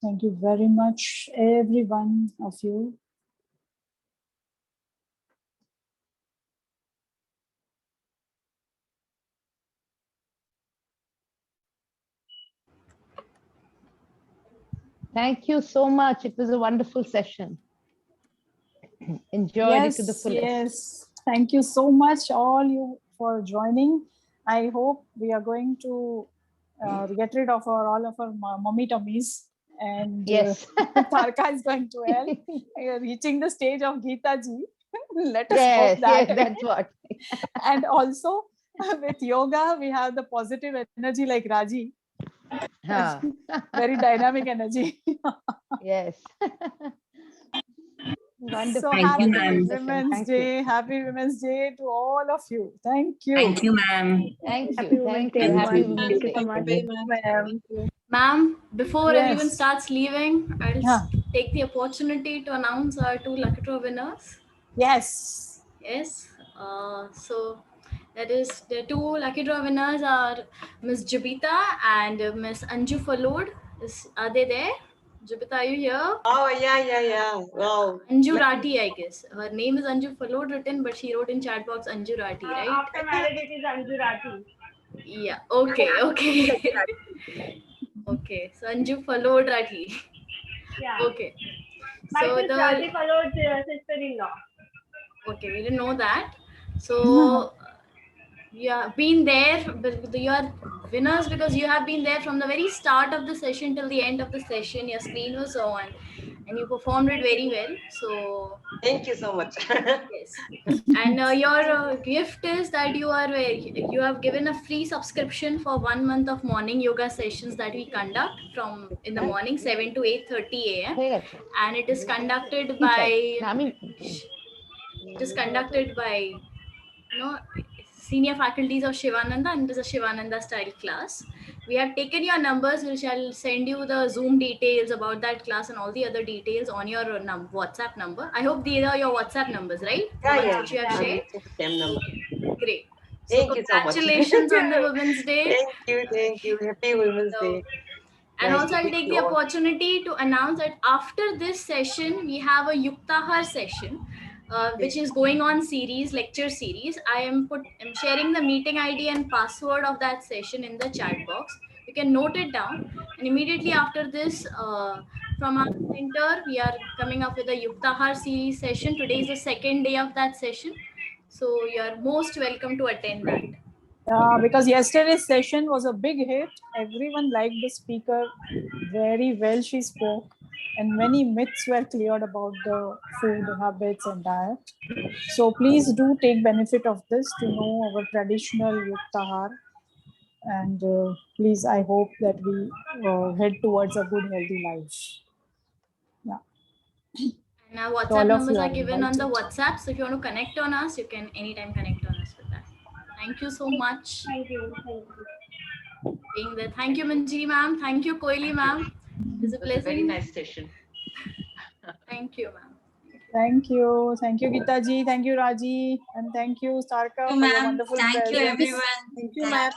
Thank you very much, every one of you. Thank you so much. It was a wonderful session. Enjoyed it to the fullest. Yes. Thank you so much, all you, for joining. I hope we are going to get rid of all of our mummy tummies. And yes, Tarka is going to help. We are reaching the stage of Geeta ji. Let us yes, hope that. yes, that's what. And also with yoga, we have the positive energy like Raji. Very dynamic energy. Yes. Wonderful. So happy Women's Day. Happy Women's Day to all of you. Thank you. Thank you, ma'am. Thank you. Thank you. Happy Women's Day. Ma'am, before Yes. everyone starts leaving, I'll take the opportunity to announce our 2 Lucky Draw winners. Yes. Yes. So that is the 2 Lucky Draw winners are Miss Jubita and Miss Anju Falod. Are they there? Jubita, are you here? Oh, yeah. Wow. Anju Rati, I guess. Her name is Anju Falod written, but she wrote in chat box Anju Rati, right? After marriage, it is Anju Rati. Yeah. Okay. Okay. So Anju Falod Rati. Yeah. Okay. My So sister Rati Falod's sister-in-law. Okay, we didn't know that. So you have been there, but you are winners because you have been there from the very start of the session till the end of the session. Your screen was on and you performed it very well. So thank you so much. Yes. And your gift is that you have given a free subscription for 1 month of morning yoga sessions that we conduct from in the morning 7 to 8:30 a.m. and it is conducted by senior faculties of Shivananda, and it is a Shivananda style class. We have taken your numbers. We shall send you the Zoom details about that class and all the other details on your WhatsApp number. I hope these are your WhatsApp numbers, right? Yeah. Which you have shared. Same number. Great. Thank you so much. Congratulations on the Women's Day. Thank you. Happy Women's Day. And Nice also, I'll take the opportunity to announce that after this session, we have a Yuktahar session, which is going on lecture series. I am sharing the meeting ID and password of that session in the chat box. You can note it down. And immediately after this, from our center, we are coming up with a Yuktahar series session. Today is the second day of that session. So you are most welcome to attend that. Because yesterday's session was a big hit. Everyone liked the speaker very well. She spoke and many myths were cleared about the food habits and diet. So please do take benefit of this to know our traditional Yuktahar. And please, I hope that we head towards a good, healthy life. Yeah. And our WhatsApp numbers are given on the WhatsApp. So if you want to connect on us, you can anytime connect on us with that. Thank you so much. Thank you. Being there. Thank you, Manjiri ma'am. Thank you, Koili ma'am. It's a pleasure. Very nice session. Thank you, ma'am. Thank you. Thank you, Geeta ji. Thank you, Raji. And thank you, Sarka, for your wonderful Thank presence. you, everyone. Thank you, ma'am.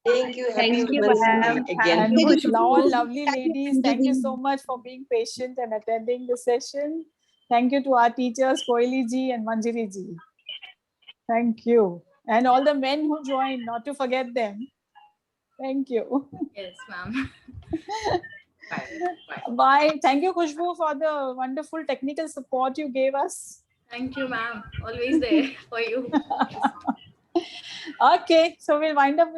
Thank you. Happy Thank you, Women's ma'am. Day again. And all lovely ladies, thank you so much for being patient and attending the session. Thank you to our teachers, Koili ji and Manjiri ji. Thank you. And all the men who joined, not to forget them. Thank you. Yes, ma'am. Bye. Bye. Bye. Thank you, Khushbu, for the wonderful technical support you gave us. Thank you, ma'am. Always there for you. Okay, so we'll wind up with